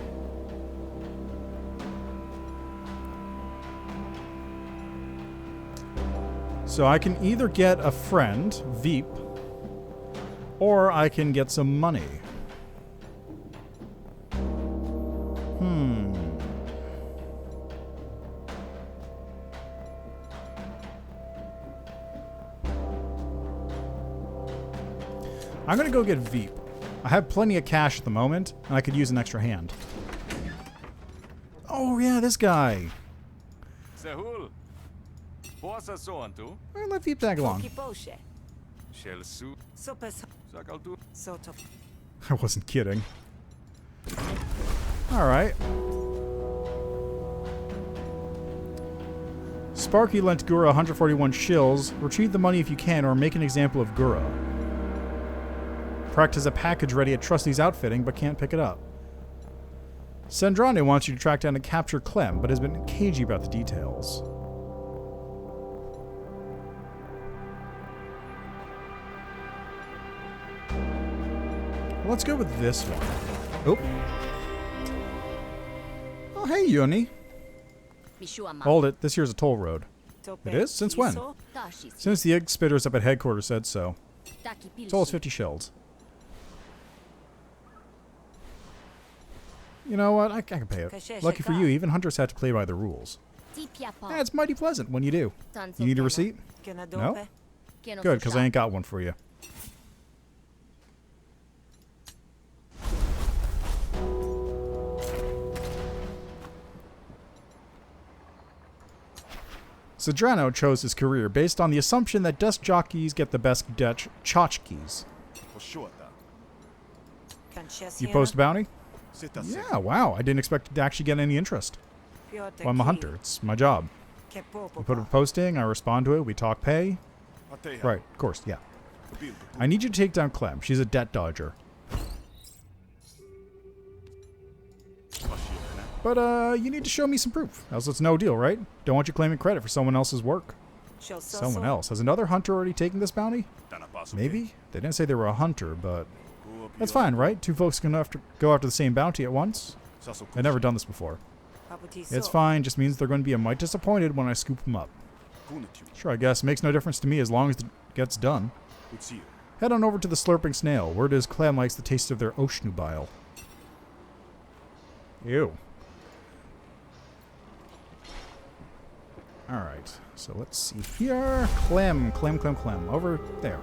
So I can either get a friend, Veep, or I can get some money. I'm gonna go get Veep. I have plenty of cash at the moment, and I could use an extra hand. Oh yeah, this guy. Sehul. Bossa soantu. All right, let Veep tag along. Shell su. Sakaltu. I wasn't kidding. Alright. Sparky lent Gura 141 shills. Retrieve the money if you can, or make an example of Gura. Practice a package ready at Trusty's outfitting, but can't pick it up. Sendrane wants you to track down and capture Clem, but has been cagey about the details. Let's go with this one. Oh, hey, Yoni. Hold it. This here's a toll road. It is? Since when? Since the egg spitters up at headquarters said so. Toll is 50 shells. You know what? I can pay it. Lucky for you, even hunters have to play by the rules. Yeah, it's mighty pleasant when you do. You need a receipt? No? Good, because I ain't got one for you. Sedrano chose his career based on the assumption that desk jockeys get the best tchotchkes. You post a bounty? Yeah, wow. I didn't expect to actually get any interest. Well, I'm a hunter. It's my job. We put up a posting, I respond to it, we talk pay. Right, of course, yeah. I need you to take down Clem. She's a debt dodger. But, you need to show me some proof. Else it's no deal, right? Don't want you claiming credit for someone else's work. Someone else. Has another hunter already taken this bounty? Maybe? They didn't say they were a hunter, but... That's fine, right? Two folks can go after the same bounty at once? I've never done this before. It's fine. Just means they're going to be a mite disappointed when I scoop them up. Sure, I guess. Makes no difference to me as long as it gets done. Head on over to the Slurping Snail. Word is Clem likes the taste of their ocean bile. Ew. Alright, so let's see here. Clem. Over there.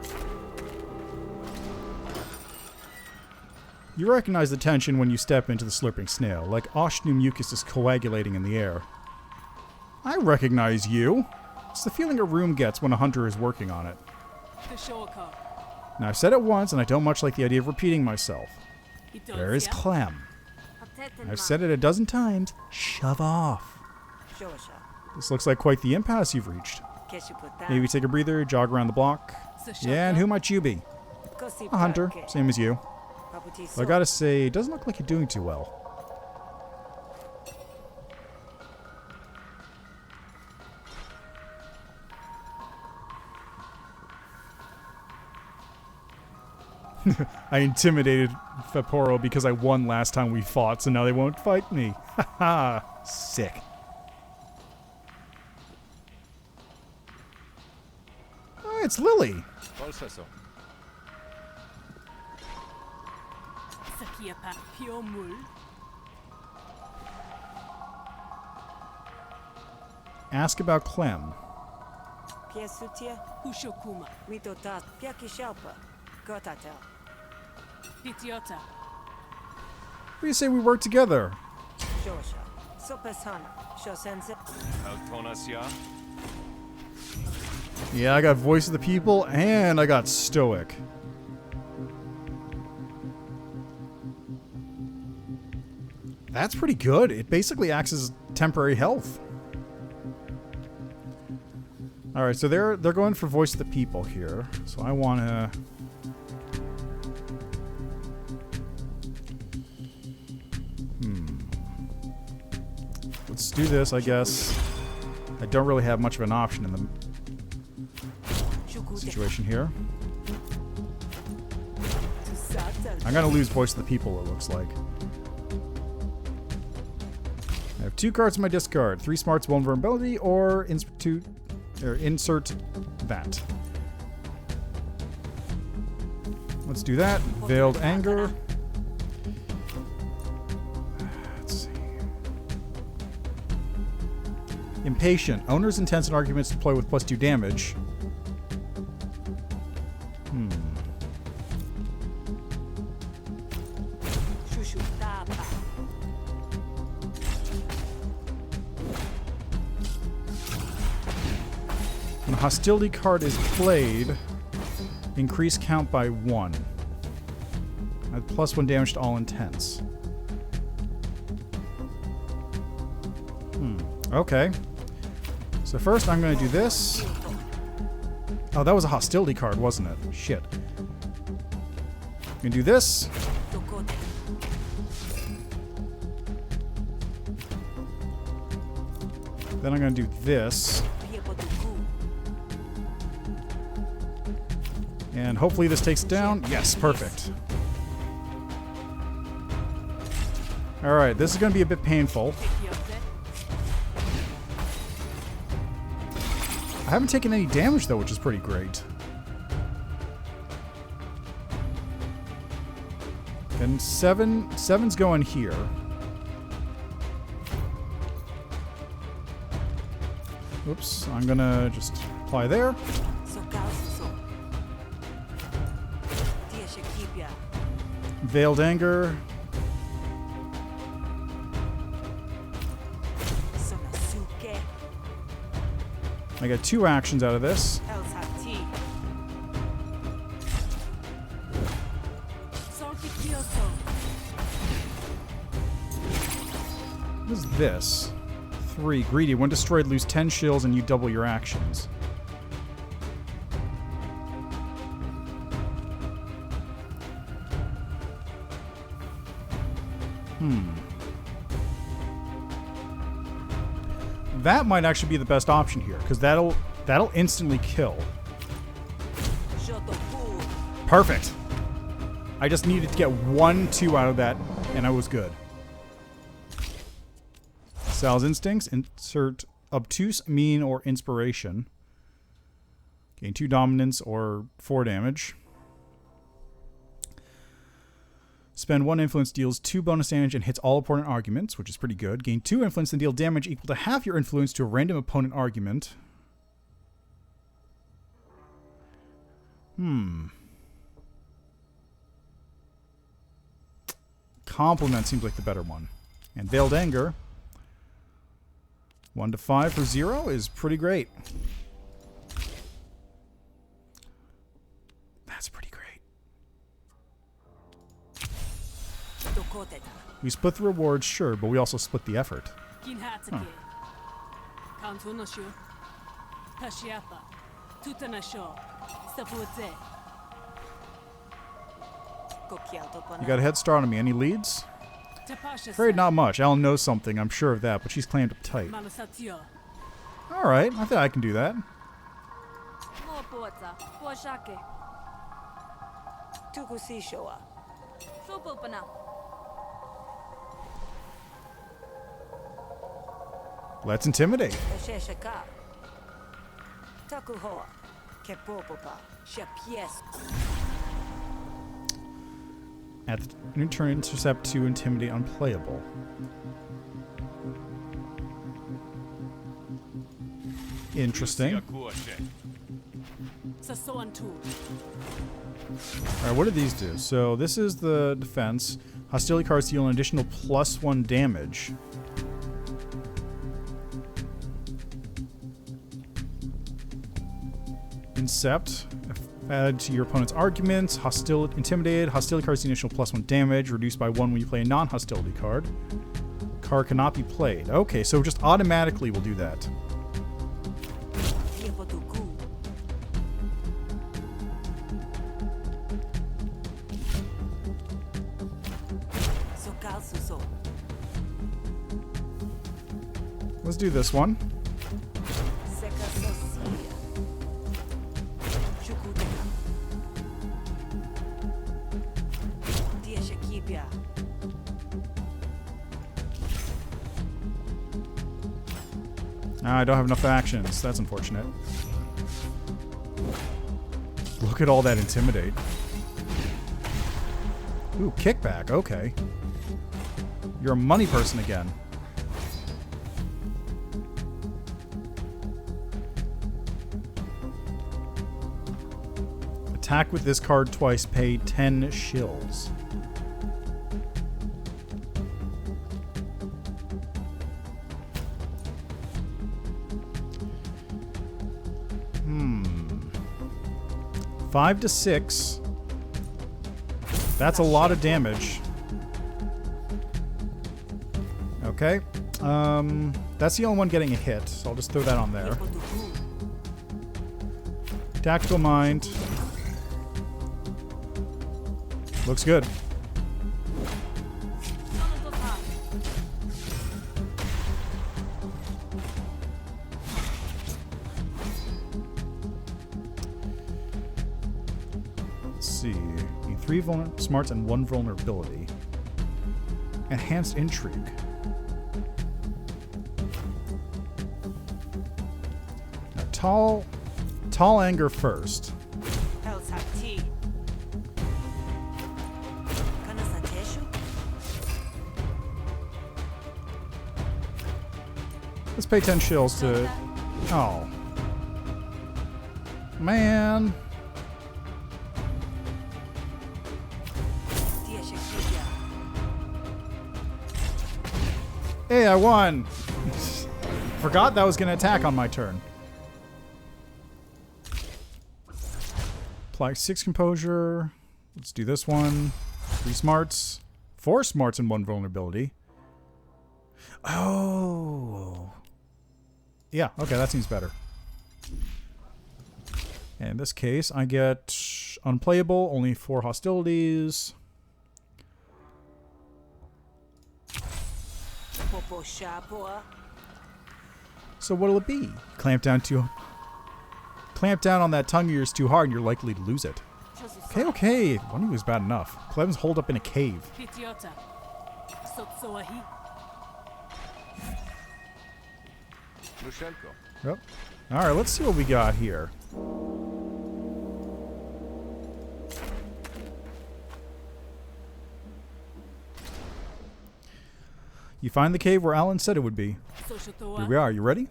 You recognize the tension when you step into the Slurping Snail, like Oshnu mucus is coagulating in the air. I recognize you. It's the feeling a room gets when a hunter is working on it. Now, I've said it once, and I don't much like the idea of repeating myself. There is Clem. I've said it a dozen times. Shove off. This looks like quite the impasse you've reached. Maybe take a breather, jog around the block. Yeah, and who might you be? A hunter, same as you. But I gotta say, it doesn't look like you're doing too well. I intimidated Feporo because I won last time we fought, so now they won't fight me. Haha, sick. Oh, it's Lily. Ask about Clem. What do you say we work together? Yeah, I got Voice of the People, and I got Stoic. That's pretty good. It basically acts as temporary health. Alright, so they're going for Voice of the People here. So I want to... Let's do this, I guess. I don't really have much of an option in the situation here. I'm going to lose Voice of the People, it looks like. I have 2 cards in my discard. 3 smarts, 1 vulnerability, or insert that. Let's do that. Veiled Anger. Let's see. Impatient. Owner's intents and arguments deploy with +2 damage. hostility card is played, increase count by 1. Add +1 damage to all intents. Okay. So first I'm going to do this. Oh, that was a hostility card, wasn't it? Shit. I'm going to do this. Then I'm going to do this. And hopefully this takes it down. Yes, perfect. Alright, this is going to be a bit painful. I haven't taken any damage though, which is pretty great. And seven's going here. Oops, I'm gonna just apply there. Veiled Anger. I got 2 actions out of this. What is this? 3. Greedy. When destroyed, lose 10 shills and you double your actions. That might actually be the best option here, because that'll instantly kill. Perfect. I just needed to get 1-2 out of that, and I was good. Sal's Instincts. Insert Obtuse, Mean, or Inspiration. Gain 2 dominance or 4 damage. Spend 1 influence, deals 2 bonus damage, and hits all opponent arguments, which is pretty good. Gain 2 influence and deal damage equal to half your influence to a random opponent argument. Compliment seems like the better one. And Veiled Anger. 1 to 5 for 0 is pretty great. That's pretty great. We split the rewards, sure, but we also split the effort. Huh. You got a head start on me. Any leads? Afraid not much. Ellen knows something, I'm sure of that, but she's claimed up tight. Alright, I think I can do that. Let's intimidate. At the new turn, intercept to intimidate unplayable. Interesting. Alright, what do these do? So this is the defense. Hostility cards deal an additional +1 damage. Incept. Add to your opponent's arguments. Intimidated. Hostility cards the initial +1 damage. Reduced by 1 when you play a non-hostility card. Card cannot be played. Okay, so just automatically we'll do that. Let's do this one. I don't have enough actions. That's unfortunate. Look at all that intimidate. Ooh, kickback. Okay. You're a money person again. Attack with this card twice. Pay 10 shills. 5 to 6. That's a lot of damage. Okay. That's the only one getting a hit, so I'll just throw that on there. Tactical Mind. Looks good. Let's see. 3 smarts and 1 vulnerability. Enhanced Intrigue. Now, tall anger first. Let's pay 10 shills to... Oh. Man. Hey, I won! Forgot that was going to attack on my turn. Apply 6 composure. Let's do this one. 3 smarts. 4 smarts and 1 vulnerability. Oh. Yeah, okay, that seems better. And in this case, I get unplayable, only 4 hostilities. So what'll it be? Clamp down on that tongue of yours too hard and you're likely to lose it. Okay. One was bad enough. Clem's holed up in a cave. Yep. Alright, let's see what we got here. You find the cave where Alan said it would be. Here we are. You ready?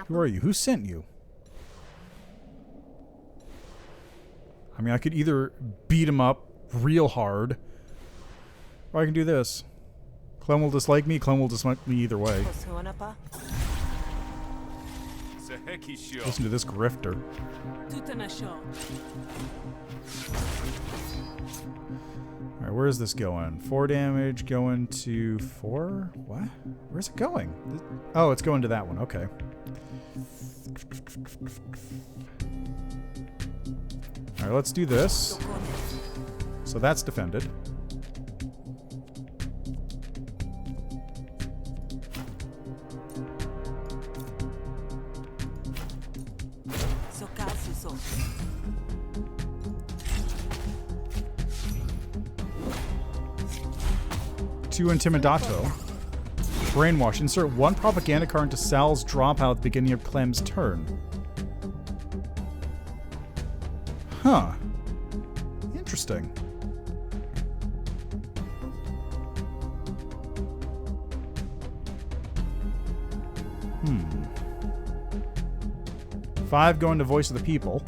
Who are you? Who sent you? I mean, I could either beat him up real hard, or I can do this. Clem will dislike me. Clem will dislike me either way. Listen to this grifter. Alright, where is this going? 4 damage going to 4? What? Where's it going? Oh, it's going to that one. Okay. Alright, let's do this. So that's defended. Two Intimidato. Brainwash. Insert 1 propaganda card into Sal's draw pile at the beginning of Clem's turn. Huh. Interesting. Hmm. 5 going to Voice of the People.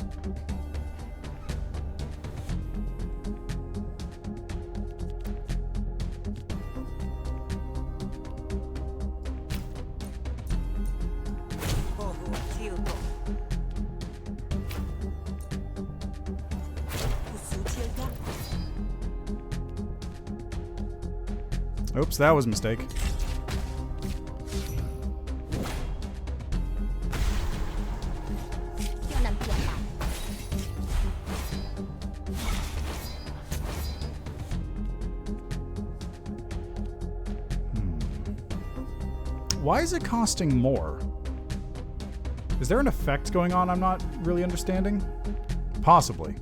Oops, that was a mistake. Why is it costing more? Is there an effect going on I'm not really understanding? Possibly.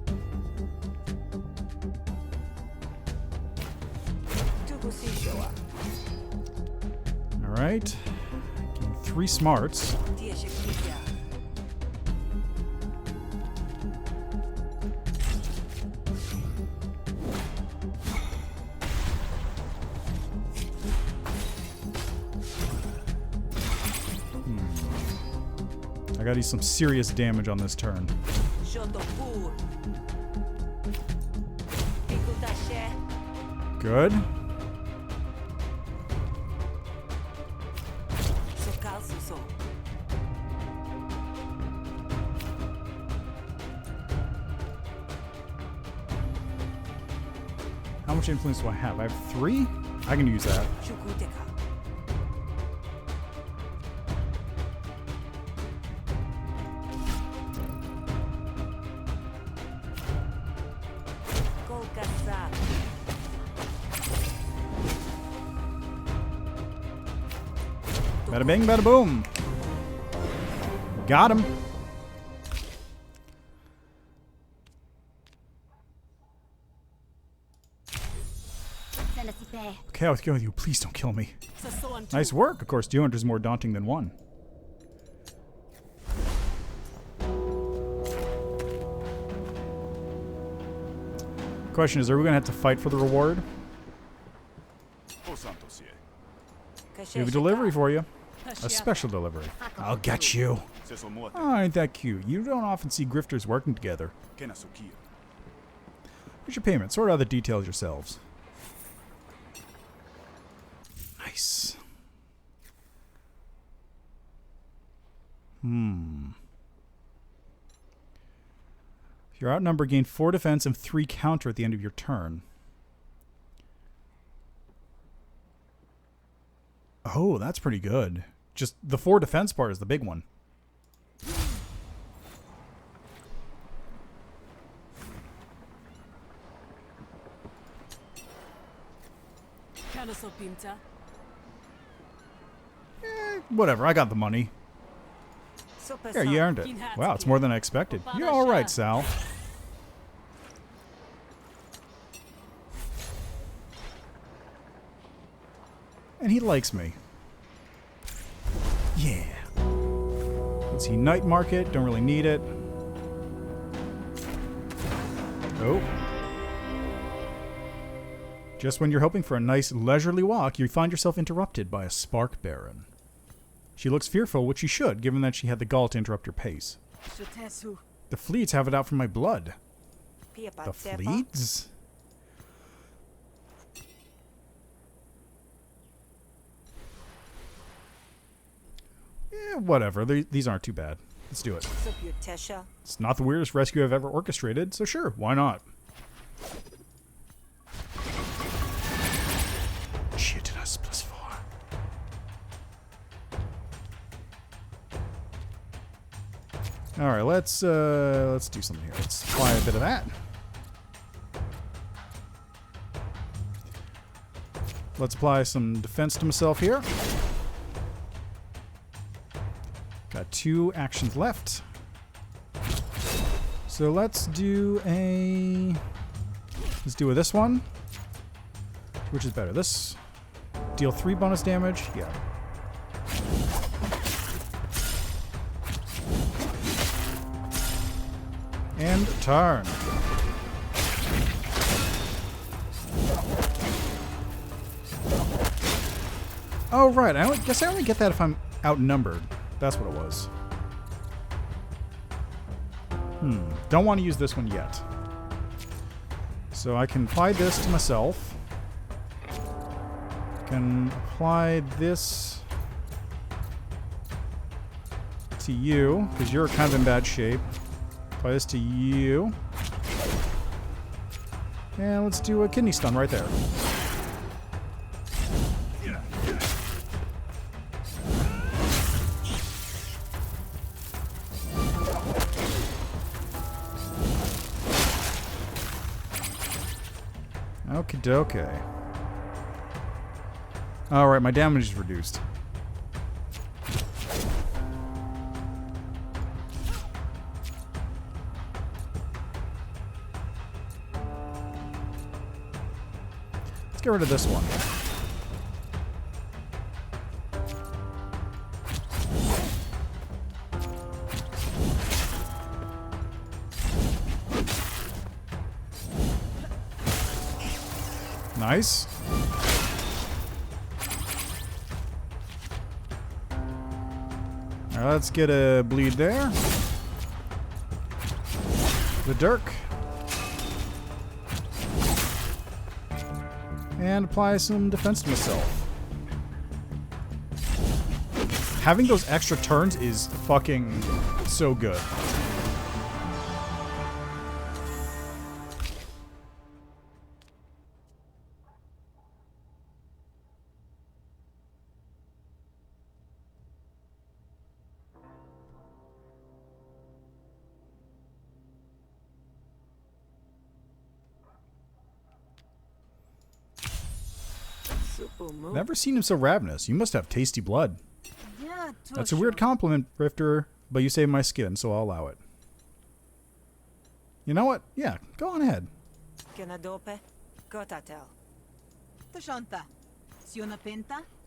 Alright. 3 smarts. I gotta do some serious damage on this turn. Good. How much influence do I have? I have 3? I can use that. Bada bing, bada boom. Got him. Okay, I'll go with you. Please don't kill me. Nice work. Of course, 200 is more daunting than 1. Question is, are we going to have to fight for the reward? We have a delivery for you. A special delivery. I'll get you. Oh, ain't that cute? You don't often see grifters working together. Here's your payment. Sort out the details yourselves. Nice. If you're outnumbered, gain 4 defense and 3 counter at the end of your turn. Oh, that's pretty good. Just the 4 defense part is the big one. Whatever, I got the money. Here, you earned it. Wow, it's more than I expected. You're alright, Sal. And he likes me. Yeah. Let's see, night market. Don't really need it. Oh. Just when you're hoping for a nice leisurely walk, you find yourself interrupted by a spark baron. She looks fearful, which she should, given that she had the gall to interrupt your pace. The fleets have it out for my blood. The fleets? Whatever. These aren't too bad. Let's do it. It's not the weirdest rescue I've ever orchestrated, so sure, why not? Shitness +4. All right, let's do something here. Let's apply a bit of that. Let's apply some defense to myself here. Got 2 actions left. So let's do with this one. Which is better? This deal 3 bonus damage? Yeah. And turn. Oh right, I guess I only get that if I'm outnumbered. That's what it was. Don't want to use this one yet. So I can apply this to myself. I can apply this to you, because you're kind of in bad shape. Apply this to you. And let's do a kidney stun right there. Okie dokie. Alright, my damage is reduced. Let's get rid of this one. Nice. Alright, let's get a bleed there. The Dirk. And apply some defense to myself. Having those extra turns is fucking so good. Never seen him so ravenous. You must have tasty blood. That's a weird compliment, Rifter, but you saved my skin, so I'll allow it. You know what? Yeah, go on ahead.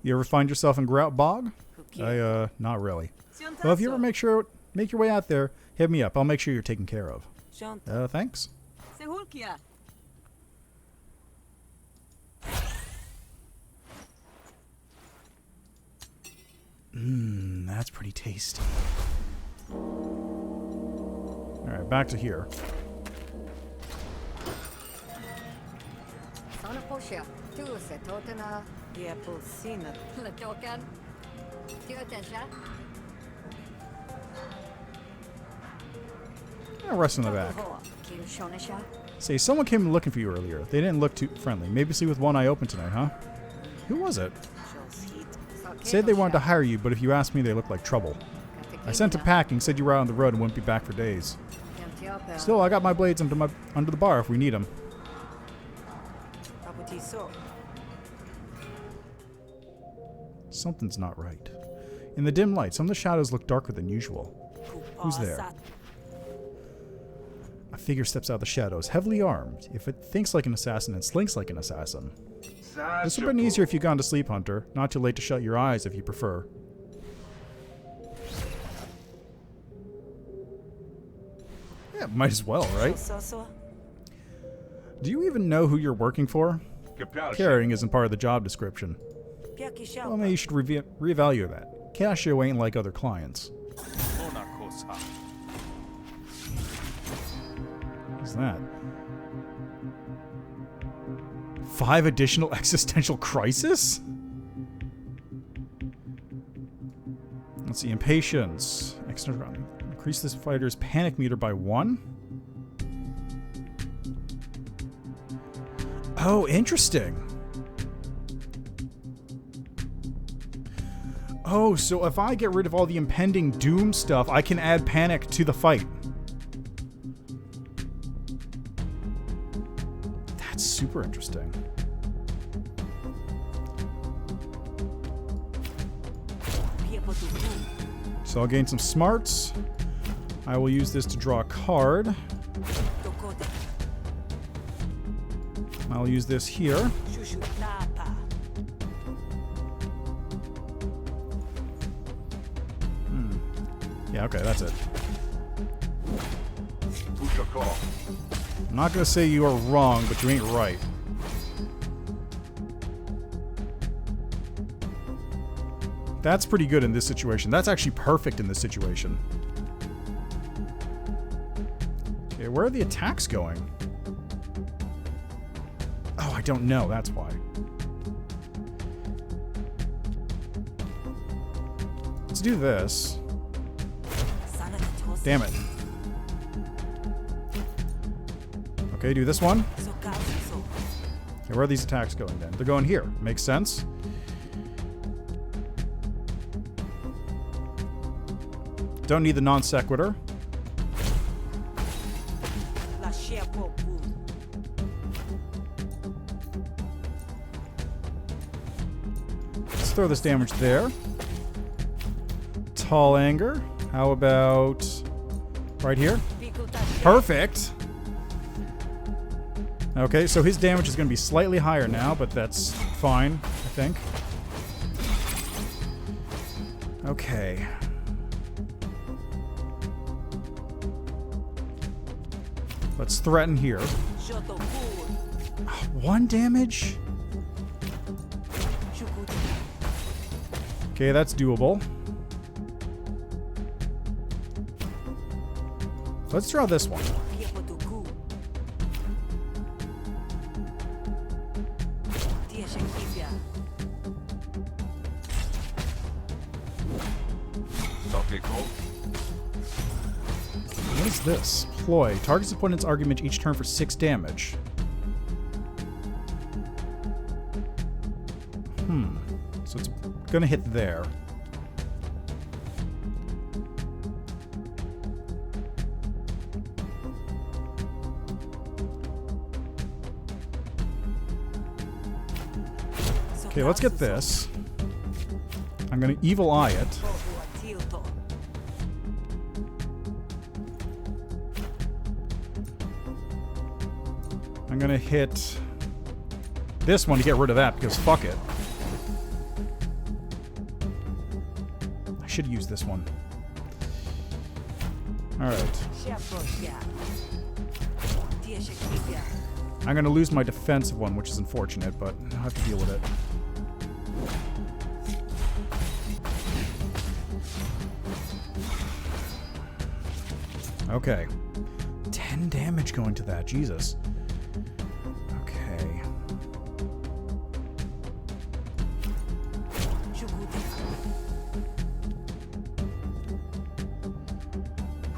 You ever find yourself in Grout Bog? Not really. Well, if you ever make your way out there, hit me up. I'll make sure you're taken care of. Thanks. That's pretty tasty. Alright, back to here. Rest in the back. Say, someone came looking for you earlier. They didn't look too friendly. Maybe sleep with one eye open tonight, huh? Who was it? Said they wanted to hire you, but if you ask me, they look like trouble. I sent him packing, said you were out on the road and wouldn't be back for days. Still, I got my blades under the bar if we need them. Something's not right. In the dim light, some of the shadows look darker than usual. Who's there? A figure steps out of the shadows, heavily armed. If it thinks like an assassin and slinks like an assassin. This would have been easier if you'd gone to sleep, Hunter. Not too late to shut your eyes if you prefer. Yeah, might as well, right? Do you even know who you're working for? Carrying isn't part of the job description. Well, maybe you should reevaluate that. Casio ain't like other clients. What's that? 5 additional existential crisis? Let's see, impatience. Increase this fighter's panic meter by 1. Oh, interesting. Oh, so if I get rid of all the impending doom stuff, I can add panic to the fight. That's super interesting. So I'll gain some smarts. I will use this to draw a card. I'll use this here. Yeah, okay, that's it. I'm not going to say you are wrong, but you ain't right. That's pretty good in this situation. That's actually perfect in this situation. Okay, where are the attacks going? Oh, I don't know. That's why. Let's do this. Damn it. Okay, do this one. Okay, where are these attacks going then? They're going here. Makes sense. Don't need the non sequitur. Let's throw this damage there. Tall anger. How about right here? Perfect. Okay, so his damage is going to be slightly higher now, but that's fine, I think. Okay. Let's threaten here. 1 damage? Okay, that's doable. Let's draw this one. What is this? Ploy. Targets opponent's argument each turn for 6 damage. So it's gonna hit there. Okay, let's get this. I'm gonna evil eye it. I'm gonna hit this one to get rid of that because fuck it. I should use this one. Alright. I'm gonna lose my defensive one, which is unfortunate, but I'll have to deal with it. Okay. 10 damage going to that, Jesus. Okay.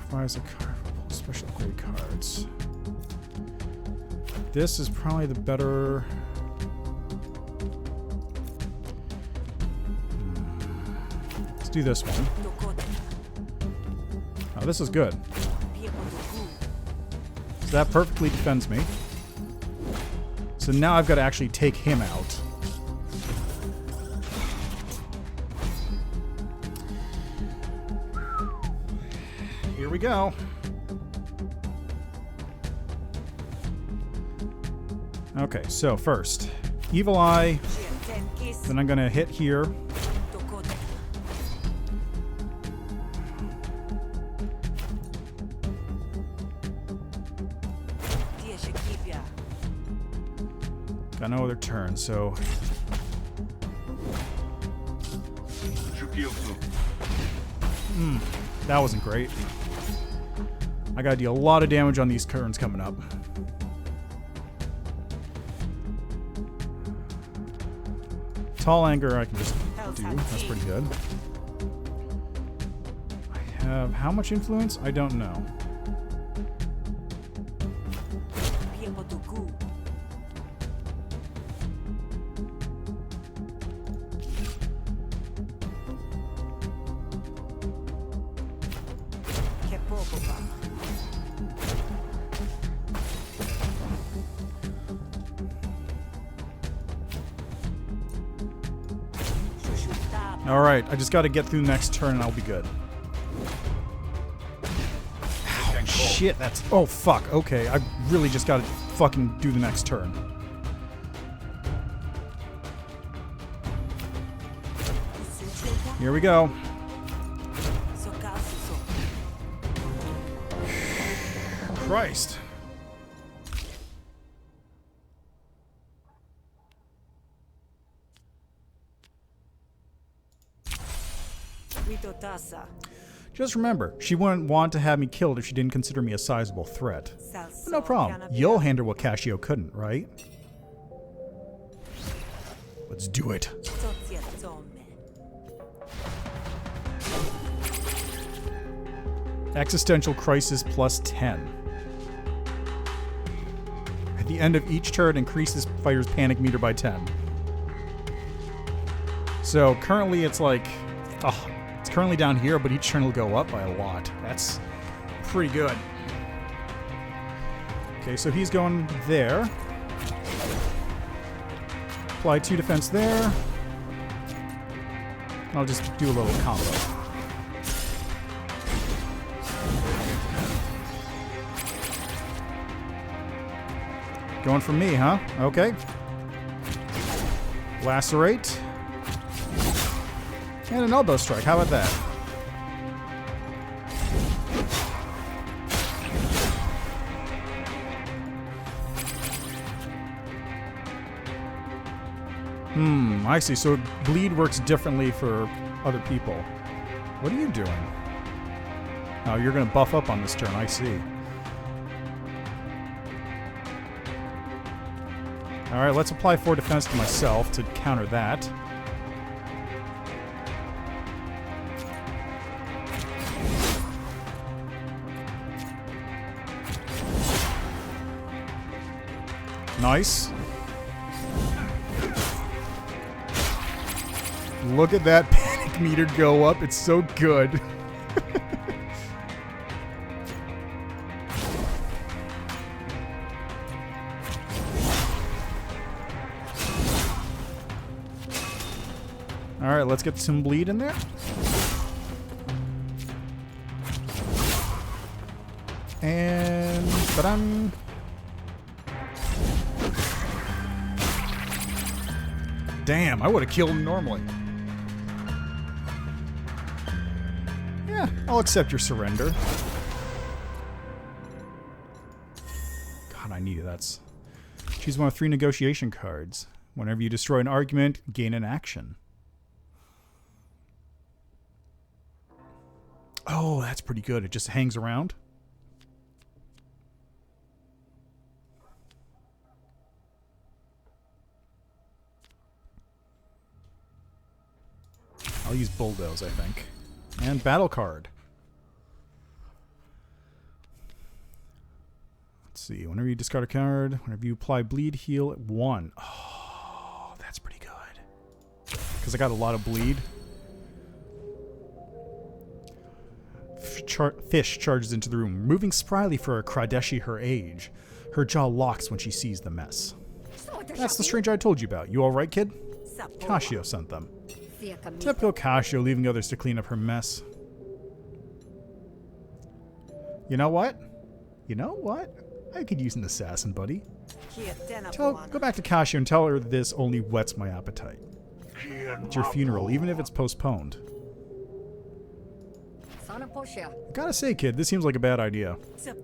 Provides a card for special upgrade cards. This is probably the better... Let's do this one. Oh, this is good. So that perfectly defends me. So now I've got to actually take him out. Here we go. Okay, so first, Evil Eye. Then I'm going to hit here. Got no other turn, so... that wasn't great. I gotta deal a lot of damage on these turns coming up. Tall Anger I can just do. That's pretty good. I have how much influence? I don't know. Alright, I just gotta get through the next turn and I'll be good. Ow, shit, that's... Oh, fuck. Okay, I really just gotta fucking do the next turn. Here we go. Christ. Just remember, she wouldn't want to have me killed if she didn't consider me a sizable threat. But no problem. You'll handle what Cascio couldn't, right? Let's do it. Existential Crisis plus 10. At the end of each turn, increases fighter's panic meter by 10. So currently it's like... Oh, it's currently down here, but each turn will go up by a lot. That's pretty good. Okay, so he's going there. Apply 2 defense there. I'll just do a little combo. Going for me, huh? Okay. Lacerate. And an elbow strike. How about that? I see. So bleed works differently for other people. What are you doing? Oh, you're going to buff up on this turn. I see. Alright, let's apply 4 defense to myself to counter that. Nice. Look at that panic meter go up. It's so good. Alright, let's get some bleed in there. And... ta-dam! Damn, I would have killed him normally. Yeah, I'll accept your surrender. God, I need it. That's... Choose one of 3 negotiation cards. Whenever you destroy an argument, gain an action. Oh, that's pretty good. It just hangs around. I'll use Bulldoze, I think. And Battle card. Let's see. Whenever you discard a card, whenever you apply bleed, heal at 1. Oh, that's pretty good. Because I got a lot of bleed. Fish charges into the room, moving spryly for a Kradeshi her age. Her jaw locks when she sees the mess. That's the stranger I told you about. You alright, kid? Kashio sent them. Typical Kashio, leaving others to clean up her mess. You know what? You know what? I could use an assassin, buddy. Go back to Kashio and tell her this only whets my appetite. It's your funeral, even if it's postponed. Gotta say, kid, this seems like a bad idea.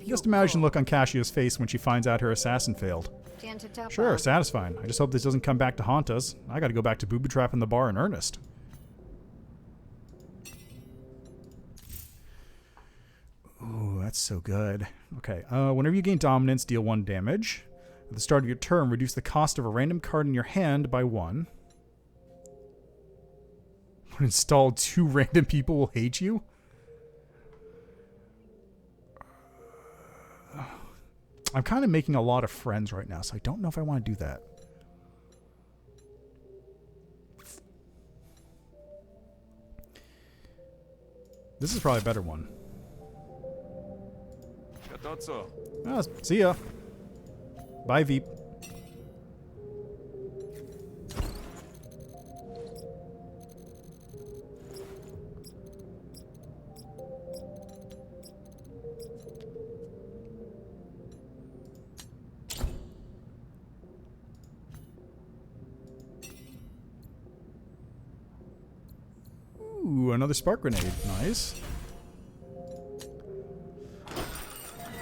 Just imagine the look on Kashio's face when she finds out her assassin failed. Sure, satisfying. I just hope this doesn't come back to haunt us. I gotta go back to booby trapping the bar in earnest. Ooh, that's so good. Okay, whenever you gain dominance, deal 1 damage. At the start of your turn, reduce the cost of a random card in your hand by 1. When installed, 2 random people will hate you? I'm kind of making a lot of friends right now, so I don't know if I want to do that. This is probably a better one. Oh, see ya. Bye, Veep. Ooh, another spark grenade. Nice.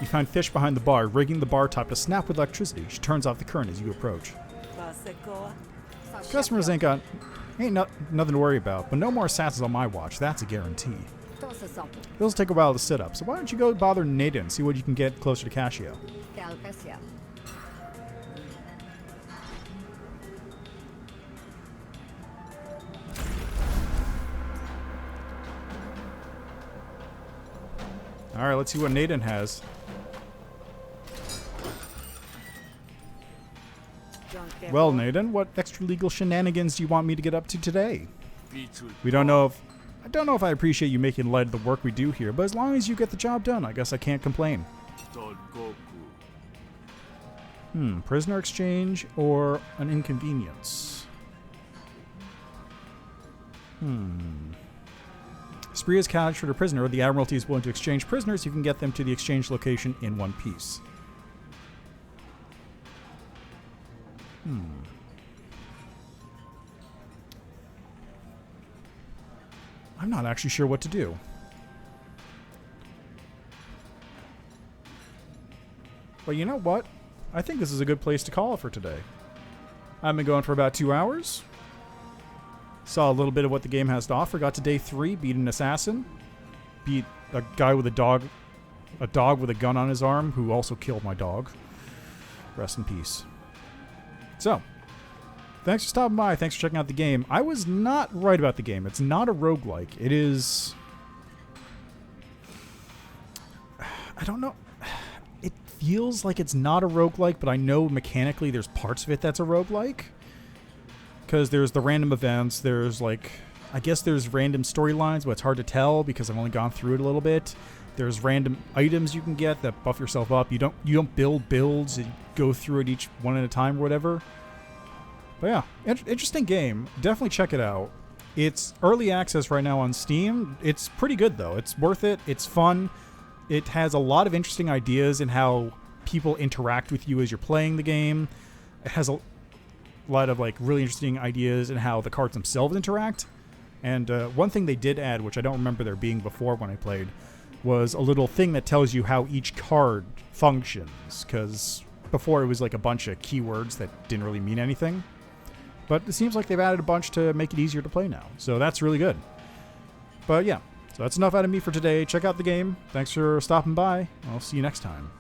You find Fish behind the bar, rigging the bar top to snap with electricity. She turns off the current as you approach. Customers ain't nothing to worry about, but no more assassins on my watch. That's a guarantee. It'll take a while to sit up, so why don't you go bother Nada and see what you can get closer to Kashio. Alright, let's see what Naden has. Well, Naden, what extra legal shenanigans do you want me to get up to today? I don't know if I appreciate you making light of the work we do here, but as long as you get the job done, I guess I can't complain. Prisoner exchange or an inconvenience? Spree is captured a prisoner. The Admiralty is willing to exchange prisoners. You can get them to the exchange location in one piece. I'm not actually sure what to do. But you know what? I think this is a good place to call it for today. I've been going for about 2 hours. Saw a little bit of what the game has to offer. Got to day 3, beat an assassin. Beat a guy with a dog with a gun on his arm who also killed my dog. Rest in peace. So, thanks for stopping by. Thanks for checking out the game. I was not right about the game. It's not a roguelike. It is... I don't know. It feels like it's not a roguelike, but I know mechanically there's parts of it that's a roguelike. Because there's the random events, there's like... I guess there's random storylines, but it's hard to tell because I've only gone through it a little bit. There's random items you can get that buff yourself up. You don't build builds, you go through it each one at a time or whatever. But yeah, interesting game. Definitely check it out. It's early access right now on Steam. It's pretty good, though. It's worth it. It's fun. It has a lot of interesting ideas in how people interact with you as you're playing the game. It has a lot of like really interesting ideas in how the cards themselves interact. And one thing they did add, which I don't remember there being before when I played, was a little thing that tells you how each card functions. Because before it was like a bunch of keywords that didn't really mean anything. But it seems like they've added a bunch to make it easier to play now. So that's really good. But yeah, so that's enough out of me for today. Check out the game. Thanks for stopping by. I'll see you next time.